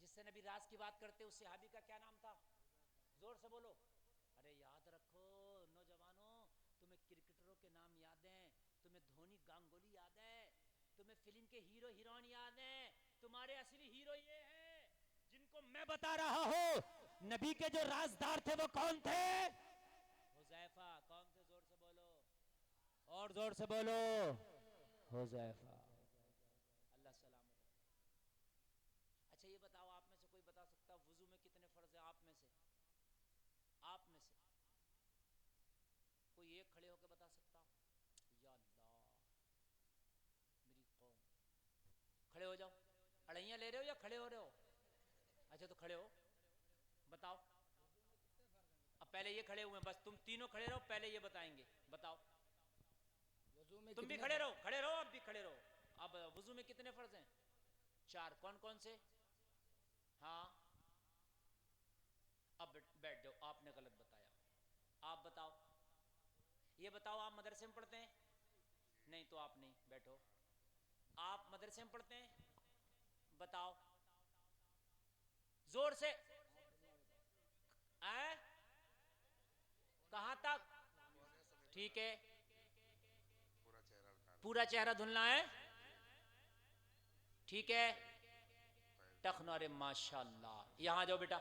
जिससे नबी राज की बात करते उस सहाबी का क्या नाम था? जोर से बोलो। अरे याद रखो नौजवानों, तुम्हें क्रिकेटरों के नाम याद हैं, तुम्हें धोनी गांगुली याद है, तुम्हें फिल्म के हीरो हीरोइन याद हैं। तुम्हारे असली हीरो ये हैं जिनको मैं बता रहा हूं। नबी के जो राजदार थे वो कौन थे? हुज़ैफा। कौन थे? जोर से बोलो, और जोर से बोलो। हुज़ैफा। अल्लाह सलामत। अच्छा ये बताओ, आप में से कोई बता सकता वुजू में कितने फर्ज है? आप में से कोई एक खड़े होकर बता सकता? या अल्लाह, मेरी कौम, खड़े हो जाओ। अड़ैया ले रहे हो या खड़े हो रहे हो? अच्छा तो खड़े हो, बताओ। अब पहले ये खड़े हुए, बस तुम तीनों खड़े रहो, पहले ये बताएंगे। बताओ। तुम भी खड़े रहो, खड़े रहो, अब भी खड़े रहो। अब वुजू में कितने फर्ज हैं? 4। कौन कौन से? हाँ, अब बैठ जाओ, आपने गलत बताया। आप बताओ, ये बताओ, आप मदरसे में पढ़ते हैं? नहीं तो आप नहीं, बैठो। आप मदरसे में पढ़ते हैं? बताओ जोर से। कहां तक? ठीक है, पूरा चेहरा धुलना है, ठीक है। टखना, अरे माशाल्लाह। यहां आ जाओ बेटा,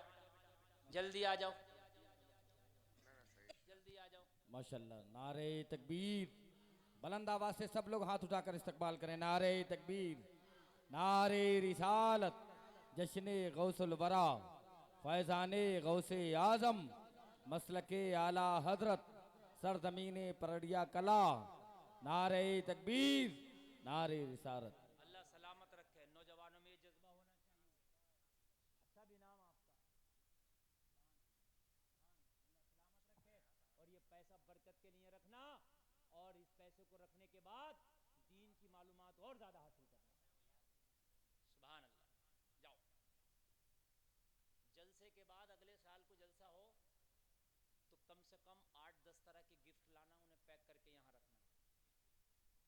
जल्दी आ जाओ, जल्दी आ जाओ। माशाल्लाह। नारे तकबीर, बुलंद आवाज से सब लोग हाथ उठाकर इस्तकबाल करें। नारे तकबीर, नारे रिसालत, जश्न गौसुल वरा, फैजाने गौसे आजम, मसलके आला हजरत, सरजमीन परड़िया कला। नारे तकबीर, नारे रिसालत। अल्लाह सलामत रखे। नौजवानों में ये जज्बा होना चाहिए। अच्छा भी नाम आपका, अल्लाह सलामत रखे। और ये पैसा बरकत के लिए रखना, और इस पैसे को रखने के बाद दीन की मालूमात और ज्यादा हासिल करना। सुभान अल्लाह। जाओ, जलसे के बाद अगले साल को जलसा हो तो कम से कम 8-10 तरह के गिफ्ट लाना, उन्हें पैक करके यहाँ रखना,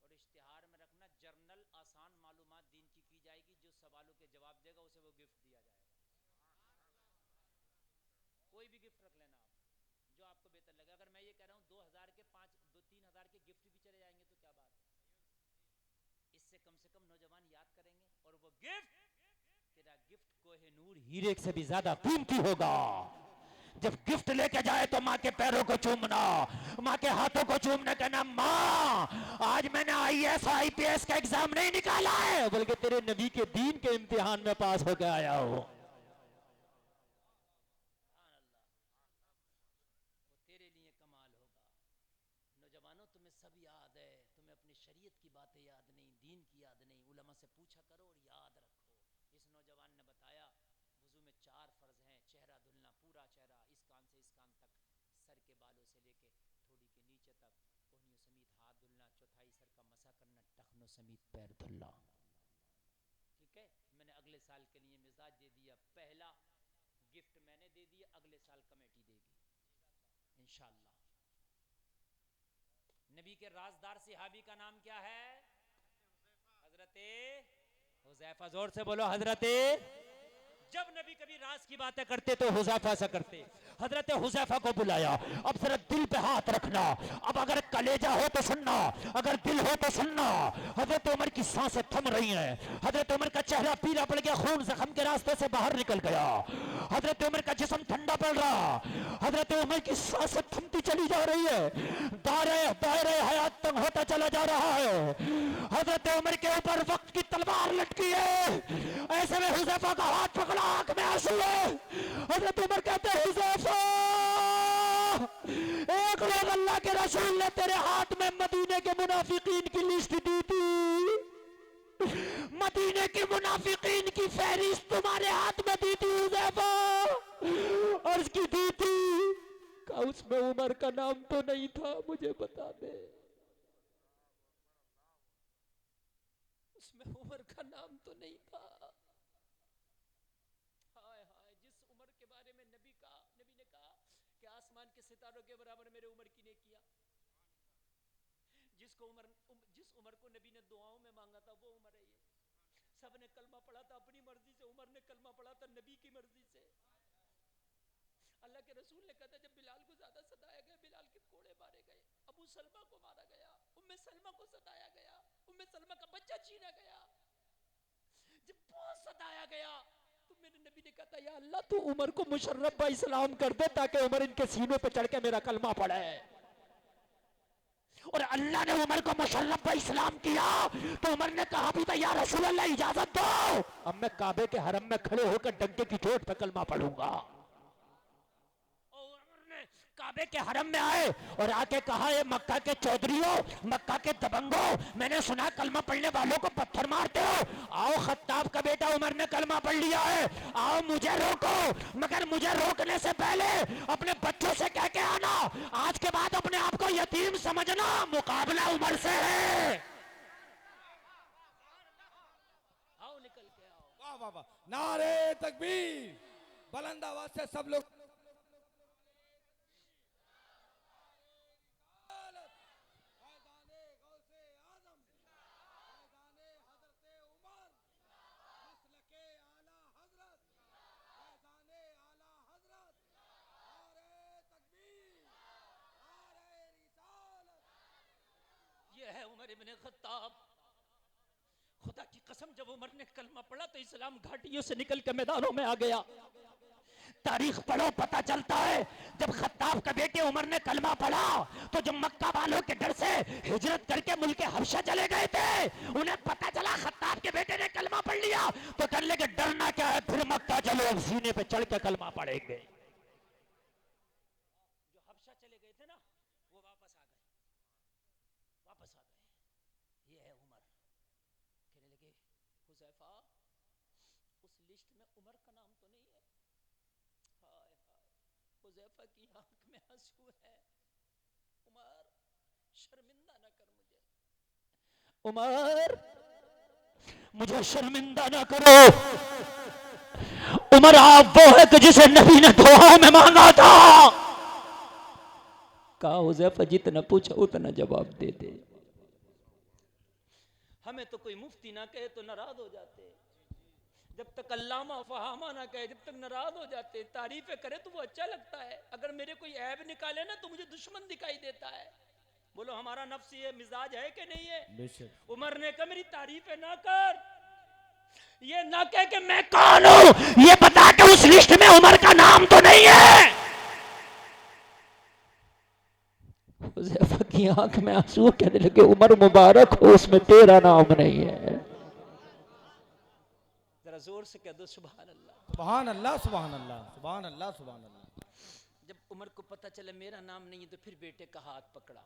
और इश्तिहार में रखना जर्नल आसान मालूमात दीन की जाएगी। जो सवालों के जवाब देगा उसे वो गिफ्ट दिया जाएगा। कोई भी गिफ्ट रख लेना आप, जो आपको बेहतर लगे। अगर मैं ये कह रहा हूँ 2000 के 5-3 हजार के गिफ्ट भी चले जाएंगे तो क्या बात है? इससे कम से कम नौजवान याद करेंगे, और वो गिफ्ट, तेरा गिफ्ट कोहिनूर हीरे से भी ज्यादा कीमती होगा। जब गिफ्ट लेके जाए तो माँ के पैरों को चूमना, माँ के हाथों को चूमने का नाम, माँ आज मैंने IAS IPS का एग्जाम नहीं निकाला है, बल्कि तेरे नबी के दीन के इम्तिहान में पास होकर आया हो। वो तेरे लिए कमाल होगा। नौजवानों, तुम्हें सब याद है, तुम्हें अपनी शरीयत की बातें याद नहीं, दीन की याद नहीं। उलमा से पूछा करो और याद रखो। इस नौजवान ने बताया वुजू में 4 फर्ज हैं। चेहरा धुलना, पूरा चेहरा, इस कान से इस कान तक, सर के बालों से लेके ऐसा करना टखनों समेत पैर धुल्ला। ठीक है, मैंने अगले साल के लिए मिजाज दे दिया, पहला गिफ्ट मैंने दे दिया, अगले साल कमेटी देगी इंशाअल्लाह। नबी के राजदार सहाबी का नाम क्या है? हजरते हुज़ैफा। जोर से बोलो हजरते। जब नबी कभी राज की बातें करते तो हुज़ैफा से करते। हजरत हुज़ैफा को बुलाया, अब जरा दिल पे हाथ रखना, अब अगर कलेजा हो तो सुनना, अगर दिल हो तो सुनना। हजरत उमर की सांसें थम रही हैं, हजरत उमर का चेहरा पीला पड़ गया, खून जख्म के रास्ते से बाहर निकल गया, हजरत उमर का जिस्म ठंडा पड़ रहा, हजरत उमर की सांसें थमती चली जा रही है, दायरे दायरे हयात तंग होता चला जा रहा है। हजरत उमर के ऊपर वक्त की तलवार लटकी है। ऐसे में हुज़ैफा का हाथ पकड़ा, आंख में आंसू है। हजरत उमर कहते हैं हुज़ैफा, एक रोज अल्लाह के रसूल ने तेरे हाथ में मदीने के मुनाफिकीन की लिस्ट दी थी, मदीने के मुनाफिकीन की फहरिस्त तुम्हारे हाथ में दी थी हुज़ैफा, अर्ज की दी थी, का उसमें उमर का नाम तो नहीं था? मुझे बता दे, उसमें उमर का नाम तो नहीं था। हाय हाय, जिस उमर के बारे में नबी ने कहा कि आसमान के सितारों के बराबर मेरे उमर की ने किया, जिस उमर को नबी ने दुआओं में मांगा था वो उमर है ये। सबने कलमा पढ़ा था अपनी मर्जी से, उमर ने कलमा पढ़ा था नबी की मर्जी से। अल्लाह के रसूल ने कहा था जब बिलाल को ज्यादा सताया गया, बिलाल के कोड़े मारे गए, अबू सलमा को मारा गया, उम्मे सलमा को सताया गया, उम्मे सलमा का बच्चा छीना गया, जब बहुत सताया गया तो मेरे नबी ने कहा था या अल्लाह तू उमर को मुशर्रफ बा इस्लाम कर दे ताकि उमर इनके सीनों पे चढ़ के मेरा कलमा पढ़े। और अल्लाह ने उमर को मुशर्रफ बा इस्लाम किया तो उमर ने कहा भी था या रसूल अल्लाह इजाजत दो, अब मैं काबे के हरम में खड़े होकर डंके की चोट पे कलमा पढ़ूंगा। काबे के हरम में आए और आके कहा ये मक्का के चौधरियों, मक्का के दबंगों, मैंने सुना कलमा पढ़ने वालों को पत्थर मारते हो, आओ खत्ताब का बेटा उमर ने कलमा पढ़ लिया है, आओ मुझे रोको, मगर मुझे रोकने से पहले अपने बच्चों से कह के आना, आज के बाद अपने आप को यतीम समझना, मुकाबला उमर से है। आओ निकल के आओ। वाह वाह वाह, नारे तकबीर, बुलंद आवाज से सब लोग। ये है उमर इब्ने खत्ताब। खुदा की कसम जब उमर ने कलमा पढ़ा तो इस्लाम घाटियों से निकल के मैदानों में आ गया। तारीख पढ़ो पता चलता है जब खत्ताब का बेटे उमर ने कलमा पढ़ा तो जो मक्का वालों के डर से हिजरत करके मुल्क हबशा चले गए थे, उन्हें पता चला खत्ताब के बेटे ने कलमा पढ़ लिया तो कर लेके डरना क्या है, फिर मक्का चलो अब सीने पे चढ़ के कलमा पढ़ेंगे। जो हबशा चले गए थे ना वो वापस आ गए, वापस आ गए। ये है उमर। कहने लगे हुज़ैफा उस लिस्ट में उमर का नाम तो नहीं है। हाय हाय, हुज़ैफा की आंख में आंसू है। उमर शर्मिंदा ना कर मुझे, उमर मुझे शर्मिंदा ना करो। उमर आप वो है कि जिसे नबी ने दुआओं में मांगा था। कहा हुज़ैफा जितना पूछा उतना जवाब दे दे, हमें तो कोई मुफ्ती ना कहे तो नाराज हो जाते, जब तक अल्लामा फहामा ना कहे जब तक नाराज हो जाते, तारीफें करे तो वो अच्छा लगता है, अगर मेरे कोई ऐब निकाले ना तो मुझे दुश्मन दिखाई देता है। बोलो हमारा नफ्स ये मिजाज है कि नहीं है? उमर ने कहा मेरी तारीफें ना कर, ये ना कह के मैं कौन हूं, ये बता के उस लिस्ट में उमर का नाम तो नहीं है। हुज़ैफा की आंख में आंसू, कहने लगे उमर मुबारक हो उसमें तेरा नाम नहीं है। जरा जोर से कह दो सुभान अल्लाह। सुभान अल्लाह सुभान अल्लाह सुभान अल्लाह सुभान अल्लाह। जब उमर को पता चला मेरा नाम नहीं है तो फिर बेटे का हाथ पकड़ा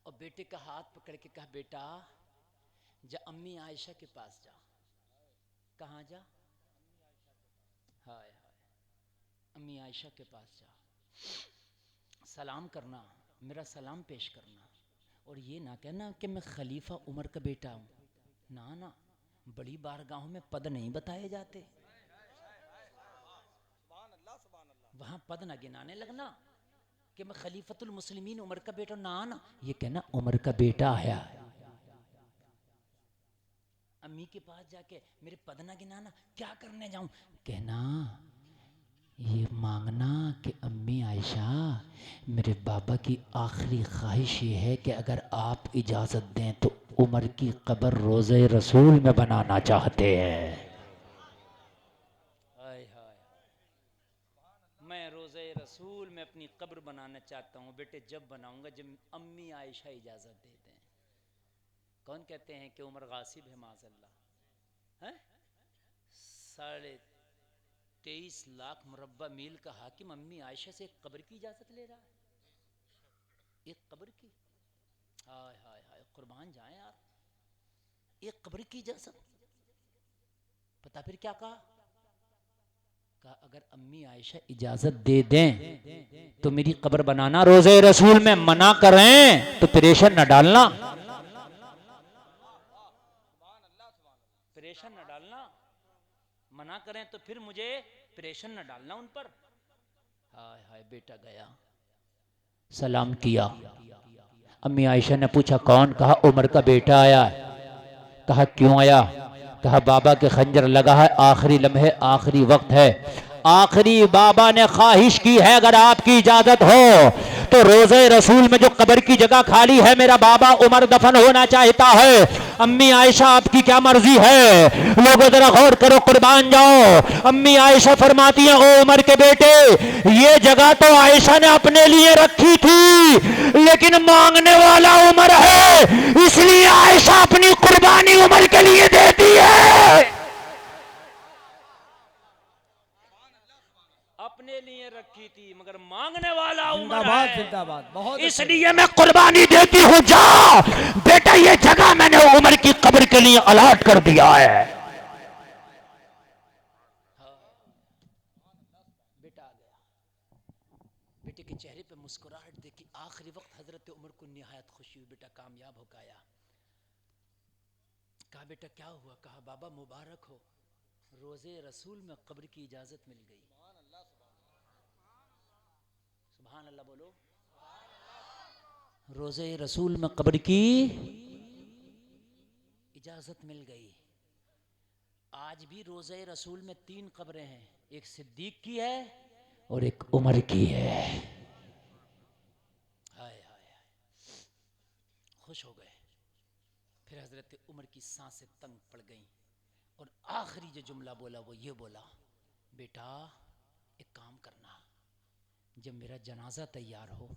और बेटे का हाथ पकड़ के कहा बेटा जा अम्मी आयशा के पास जा। कहाँ जा? हाय हाय, अम्मी आयशा के पास जा, सलाम करना, मेरा सलाम पेश करना। और ये ना कहना कि मैं खलीफा उमर का बेटा हूँ, ना ना, बड़ी बारगाहों में पद नहीं बताए जाते, वहां पद ना गिनाने लगना कि मैं खलीफतुल मुस्लिमीन उमर का बेटा, ना ना, ये कहना उमर का बेटा आया। अम्मी के पास जाके मेरे पद ना गिनाना, क्या करने जाऊं, कहना ये मांगना कि अम्मी आयशा, मेरे बाबा की आखिरी ख्वाहिश ये है कि अगर आप इजाज़त दें तो उमर की कब्र रोज़े रसूल में बनाना चाहते हैं। हाय हाय, मैं रोज़े रसूल में अपनी कब्र बनाना चाहता हूँ। बेटे जब बनाऊंगा जब अम्मी आयशा इजाज़त दे दें। कौन कहते हैं कि उमर गासिब है माज़अल्लाह, हैं? 23.5 लाख मुरब्बा मील का हाकिम अम्मी आयशा से एक कब्र की इजाज़त ले रहा है, एक कब्र की। हाय हाय हाय, कुर्बान जाए यार, एक कब्र की इजाज़त। पता फिर क्या कहा अगर अम्मी आयशा इजाज़त दे दें तो मेरी कब्र बनाना, रोज़े रसूल में मना करें तो प्रेशर न डालना, प्रेशर न डालना, मना करें तो फिर मुझे प्रेशर न डालना उन पर। हाय हाय, बेटा गया, सलाम किया। अम्मी आयशा ने पूछा कौन? कहा उमर का बेटा आया। कहा क्यों आया? कहा बाबा के खंजर लगा है, आखिरी लम्हे, आखिरी वक्त है, आखिरी बाबा ने ख्वाहिश की है अगर आपकी इजाजत हो तो रोज़े रसूल में जो कब्र की जगह खाली है मेरा बाबा उमर दफन होना चाहता है। अम्मी आयशा आपकी क्या मर्जी है? लोगों जरा गौर करो, कुर्बान जाओ। अम्मी आयशा फरमाती है ओ उमर के बेटे, ये जगह तो आयशा ने अपने लिए रखी थी लेकिन मांगने वाला उमर है, इसलिए आयशा अपनी कुर्बानी उमर के लिए देती है। अपने लिए रखी थी मगर मांगने वाला उमर है, जिंदाबाद, बहुत इसलिए मैं कुर्बानी देती हूँ। जा बेटा, ये जगह मैंने उमर की कब्र के लिए अलॉट कर दिया है। बेटा आ गया, बेटे के चेहरे पे मुस्कुराहट देखी। आखिरी वक्त हजरत उमर को निहायत खुशी हुई, बेटा कामयाब हो गया। कहा बेटा क्या हुआ? कहा बाबा मुबारक हो, रोज़े रसूल में कब्र की इजाजत मिल गई। सुभान अल्लाह बोलो। रोज़े रसूल में कब्र की इजाजत मिल गई। आज भी रोज़े रसूल में 3 कब्रें हैं, एक सिद्दीक की है और एक उमर की है। हाय हाय हाय, खुश हो गए। फिर हजरत उमर की सांसें तंग पड़ गईं और आखिरी जो जुमला बोला वो ये बोला, बेटा एक काम करना, जब मेरा जनाजा तैयार हो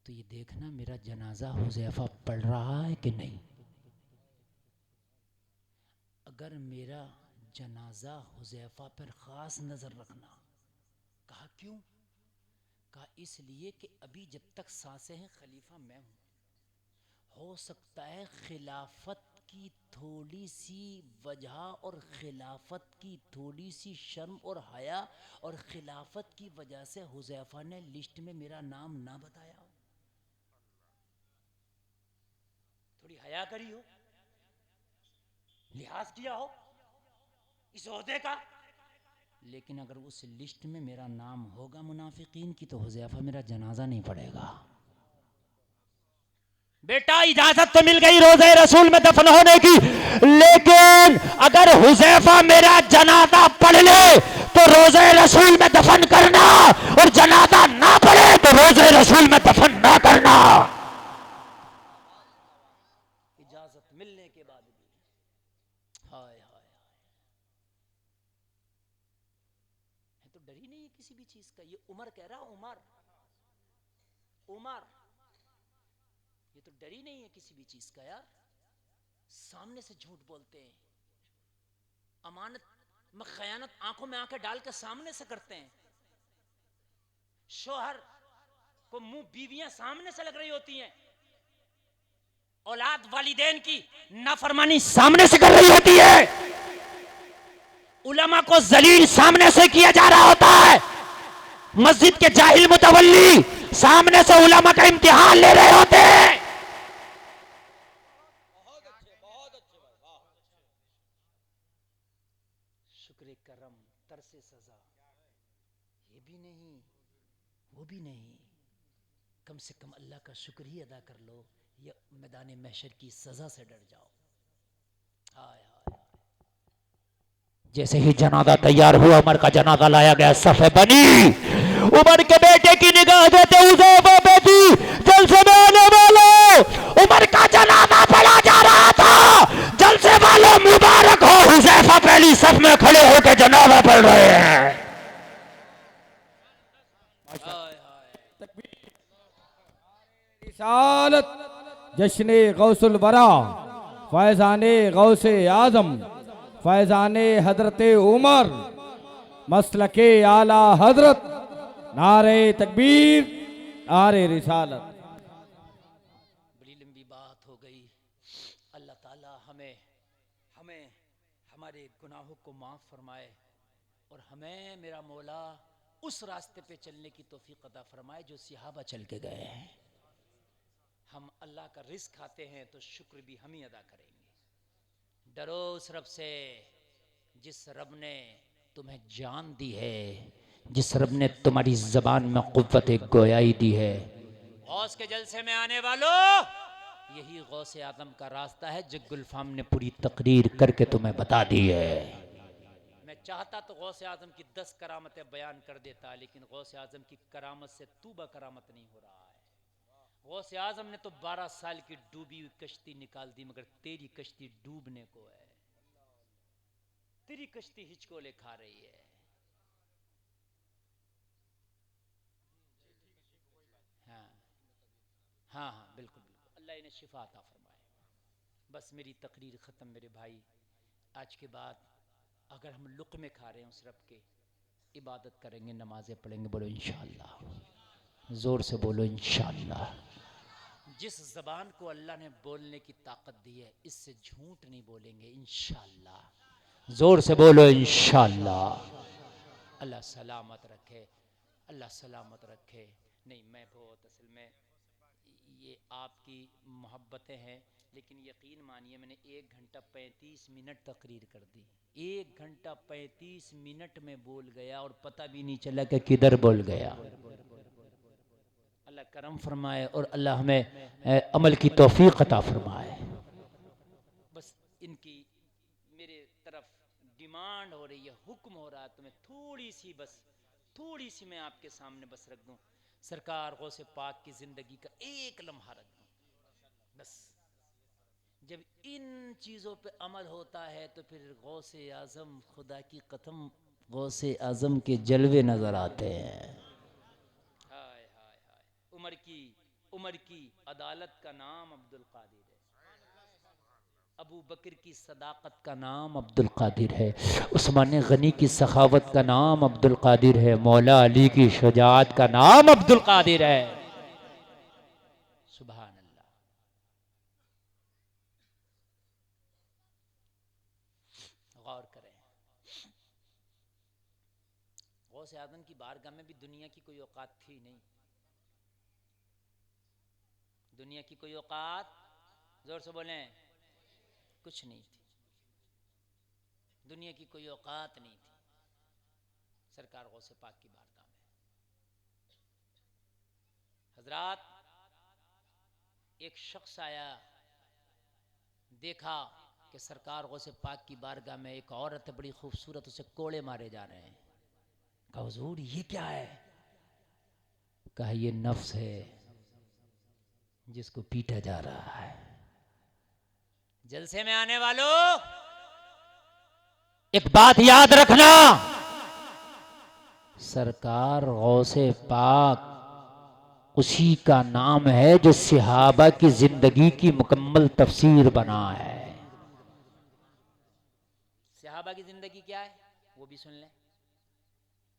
तो ये देखना मेरा जनाजा हुज़ैफा पढ़ रहा है कि नहीं। अगर मेरा जनाजा हुज़ैफा पर ख़ास नज़र रखना। कहा क्यों? कहा इसलिए कि अभी जब तक सांसें हैं खलीफा मैं हूँ, हो सकता है खिलाफत की थोड़ी सी वजह और खिलाफत की थोड़ी सी शर्म और हया और खिलाफत की वजह से हुज़ैफा ने लिस्ट में मेरा नाम ना बताया हो, थोड़ी हया करी हो, लिहाज किया हो इस ओहदे का। लेकिन अगर उस लिस्ट में मेरा नाम होगा मुनाफिकीन की तो हुज़ैफा मेरा जनाजा नहीं पड़ेगा। बेटा इजाजत तो मिल गई रोज़े रसूल में दफन होने की, लेकिन अगर हुज़ैफा मेरा जनाजा पढ़ ले तो रोज़े रसूल में दफन करना, और जनाजा ना पढ़े तो रोज़े रसूल में दफन ना करना। इजाजत मिलने के बाद भी हाय हाय हाय, तो डर ही नहीं है किसी भी चीज का। ये उमर कह रहा, उमर उमर ये तो डर ही नहीं है किसी भी चीज का यार। सामने से झूठ बोलते हैं, अमानत में खयानत आंखों में आंखें डाल के सामने से करते हैं। शोहर को मुंह बीवियां सामने से लग रही होती हैं, औलाद वालिदैन की नाफरमानी सामने से कर रही होती है, उलमा को जलील सामने से किया जा रहा होता है, मस्जिद के जाहिल मुतवल्ली सामने से उलमा का इम्तिहान ले रहे होते हैं। वो भी नहीं, कम से कम अल्लाह का शुक्र ही अदा कर लो या मैदान महशर की सजा से डर जाओ। हाय हाय, जैसे ही जनाजा तैयार हुआ, उमर का जनाजा लाया गया, सफ़े बनी, उमर के बेटे की निगाह देते हुज़ैफा पे थी। जलसे में आने वालों, उमर का जनाजा पढ़ा जा रहा था। जलसे वालों मुबारक हो, हुज़ैफा पहली सफ में खड़े होकर जनाजा पढ़ रहे हैं। रिसालत जश्न गौसुल वरा फैज़ाने गौसे आज़म फैज़ाने हजरत उमर मसलके आला हजरत नारे तकबीर नारे रिसालत। बड़ी लंबी बात हो गई। अल्लाह ताला हमें हमारे गुनाहों को माफ़ फरमाए और हमें मेरा मौला उस रास्ते पे चलने की तौफीक अता फरमाए जो सहाबा चल के गए हैं। हम अल्लाह का रिज़्क़ खाते हैं तो शुक्र भी हम ही अदा करेंगे। डरो उस रब से जिस रब ने तुम्हें जान दी है, जिस रब ने तुम्हारी ज़बान में क़ुव्वत गोयाई दी है। गौस के जलसे में आने वालों, यही गौस आज़म का रास्ता है जो गुलफाम ने पूरी तकरीर करके तुम्हें बता दी है। मैं चाहता तो गौस आज़म की 10 करामतें बयान कर देता, लेकिन गौस आज़म की करामत से तूबा करामत नहीं हो रहा है। गौस आज़म ने तो 12 साल की डूबी हुई कश्ती निकाल दी, मगर तेरी कश्ती डूबने को है, तेरी कश्ती हिचकोले खा रही है। हाँ हाँ हाँ, बिल्कुल बिल्कुल, अल्लाह इन्हें शिफा अता फरमाए। बस मेरी तकरीर ख़त्म मेरे भाई। आज के बाद अगर हम लुक़मे खा रहे हैं उस रब के, इबादत करेंगे, नमाज़ें पढ़ेंगे, बोलो इंशाअल्लाह, ज़ोर से बोलो इंशाअल्लाह। जिस ज़बान को अल्लाह ने बोलने की ताकत दी है, इससे झूठ नहीं बोलेंगे इंशाअल्लाह, ज़ोर से बोलो इंशाअल्लाह। अल्लाह सलामत रखे, अल्लाह सलामत रखे। नहीं, मैं बहुत असल में ये आपकी मोहब्बतें हैं, लेकिन यकीन मानिए मैंने 1 घंटा 35 मिनट तकरीर कर दी। 1 घंटा 35 मिनट में बोल गया और पता भी नहीं चला कि किधर बोल गया। अल्लाह करम फरमाए और अल्लाह हमें अमल की तौफीक अता फरमाए। बस इनकी मेरे तरफ डिमांड हो रही है, हुक्म हो रहा है, तो मैं थोड़ी सी मैं आपके सामने बस रख दूं। सरकार गौसे पाक की ज़िंदगी का एक लम्हा रख दूं। बस जब इन चीज़ों पे अमल होता है तो फिर गौसे आज़म, खुदा की कसम, गौसे आज़म के जलवे नज़र आते हैं। हाय हाय हाय, उमर की अदालत का नाम अब्दुल कादिर है, अबू बकर की सदाकत का नाम अब्दुल कादिर है, उस्मान गनी की सखावत का नाम अब्दुल कादिर है, मौला अली की शुजाअत का नाम अब्दुल कादिर है। सुभान अल्लाह। गौर करें, गौसे आज़म की बारगाह में भी दुनिया की कोई औकात थी नहीं। दुनिया की कोई औकात, जोर से बोलें, कुछ नहीं थी। दुनिया की कोई औकात नहीं थी सरकार गौसे पाक की बारगाह में। हजरात, एक शख्स आया, देखा कि सरकार गौसे पाक की बारगाह में एक औरत है बड़ी खूबसूरत, उसे कोड़े मारे जा रहे हैं। कहा हुजूर ये क्या है? कहा ये नफ्स है जिसको पीटा जा रहा है। जलसे में आने वालों, एक बात याद रखना, सरकार गौसे पाक उसी का नाम है जो सहाबा की जिंदगी की मुकम्मल तफसीर बना है। सहाबा की जिंदगी क्या है वो भी सुन लें।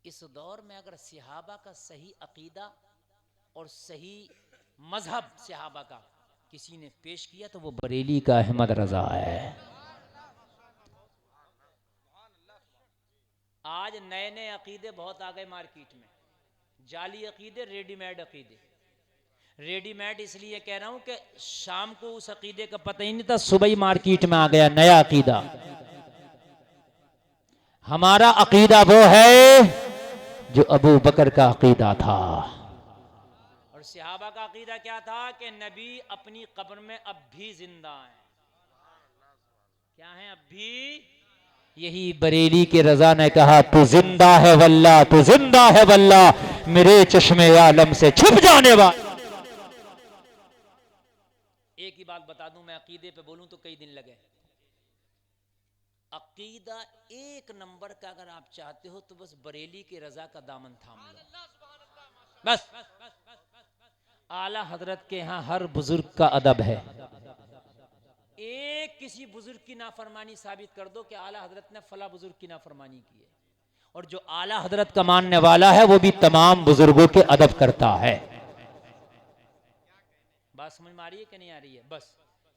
इस दौर में अगर सहाबा का सही अकीदा और सही मजहब सहाबा का किसी ने पेश किया तो वो बरेली का अहमद रजा है। आज नए नए अकीदे बहुत आ गए मार्केट में, जाली अकीदे, रेडीमेड अकीदे। रेडीमेड इसलिए कह रहा हूं कि शाम को उस अकीदे का पता ही नहीं था, सुबह ही मार्केट में आ गया नया अकीदा। हमारा अकीदा वो है जो अबू बकर का अकीदा था। सहाबा का अकीदा क्या था कि नबी अपनी कब्र में अब भी जिंदा हैं। क्या हैं अब भी? यही बरेली के रजा ने कहा, तू जिंदा है वल्ला, तू जिंदा है वल्ला, मेरे चश्मे आलम से छुप जाने वाला। एक ही बात बता दूं, मैं अकीदे पे बोलूं तो कई दिन लगे। अकीदा एक नंबर का अगर आप चाहते हो तो बस बरेली के रजा का दामन थाम लो, बस। आला हजरत के यहाँ हर बुजुर्ग का अदब है। एक किसी बुजुर्ग की नाफरमानी साबित कर दो कि आला हजरत ने फला बुजुर्ग की नाफरमानी की है, और जो आला हजरत का मानने वाला है वो भी तमाम बुजुर्गों के अदब करता है। बात समझ में आ रही है कि नहीं आ रही है? बस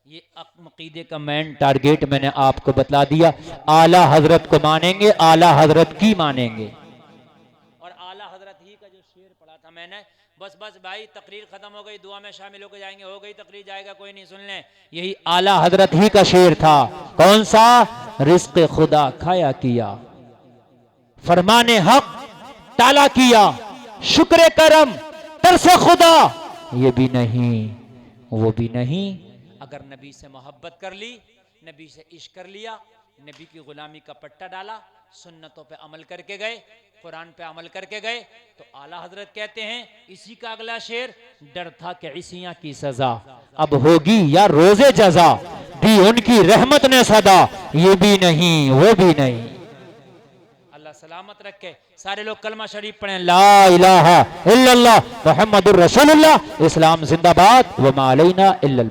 ये अकीदे का मेन टारगेट मैंने आपको बतला दिया। आला हजरत को मानेंगे, आला हजरत की मानेंगे। और आला हजरत ही का जो शेर पढ़ा था मैंने, बस बस भाई तकरीर खत्म हो गई, दुआ में शामिल होकर जाएंगे, हो गई तकरीर, जाएगा कोई नहीं, सुन लें। यही आला हजरत ही का शेर था। कौन सा? रिज़्क़ खुदा खाया किया, फरमाने हक टाला किया, शुक्र करम तरसे खुदा ये भी नहीं वो भी नहीं। अगर नबी से मोहब्बत कर ली, नबी से इश्क कर लिया, नबी की गुलामी का पट्टा डाला, सुन्नतों पे अमल करके गए, कुरान पे अमल करके गए, तो आला हजरत कहते हैं इसी का अगला शेर, डर था कि इसियां की सजा अब होगी या रोजे जजा, दी उनकी रहमत ने सदा ये भी नहीं वो भी नहीं। अल्लाह सलामत रखे। सारे लोग कलमा शरीफ पढ़ें, ला इलाहा इल्लल्लाह मुहम्मदुर रसूलुल्लाह, इस्लाम जिंदाबाद, व मा अलैना इल्लल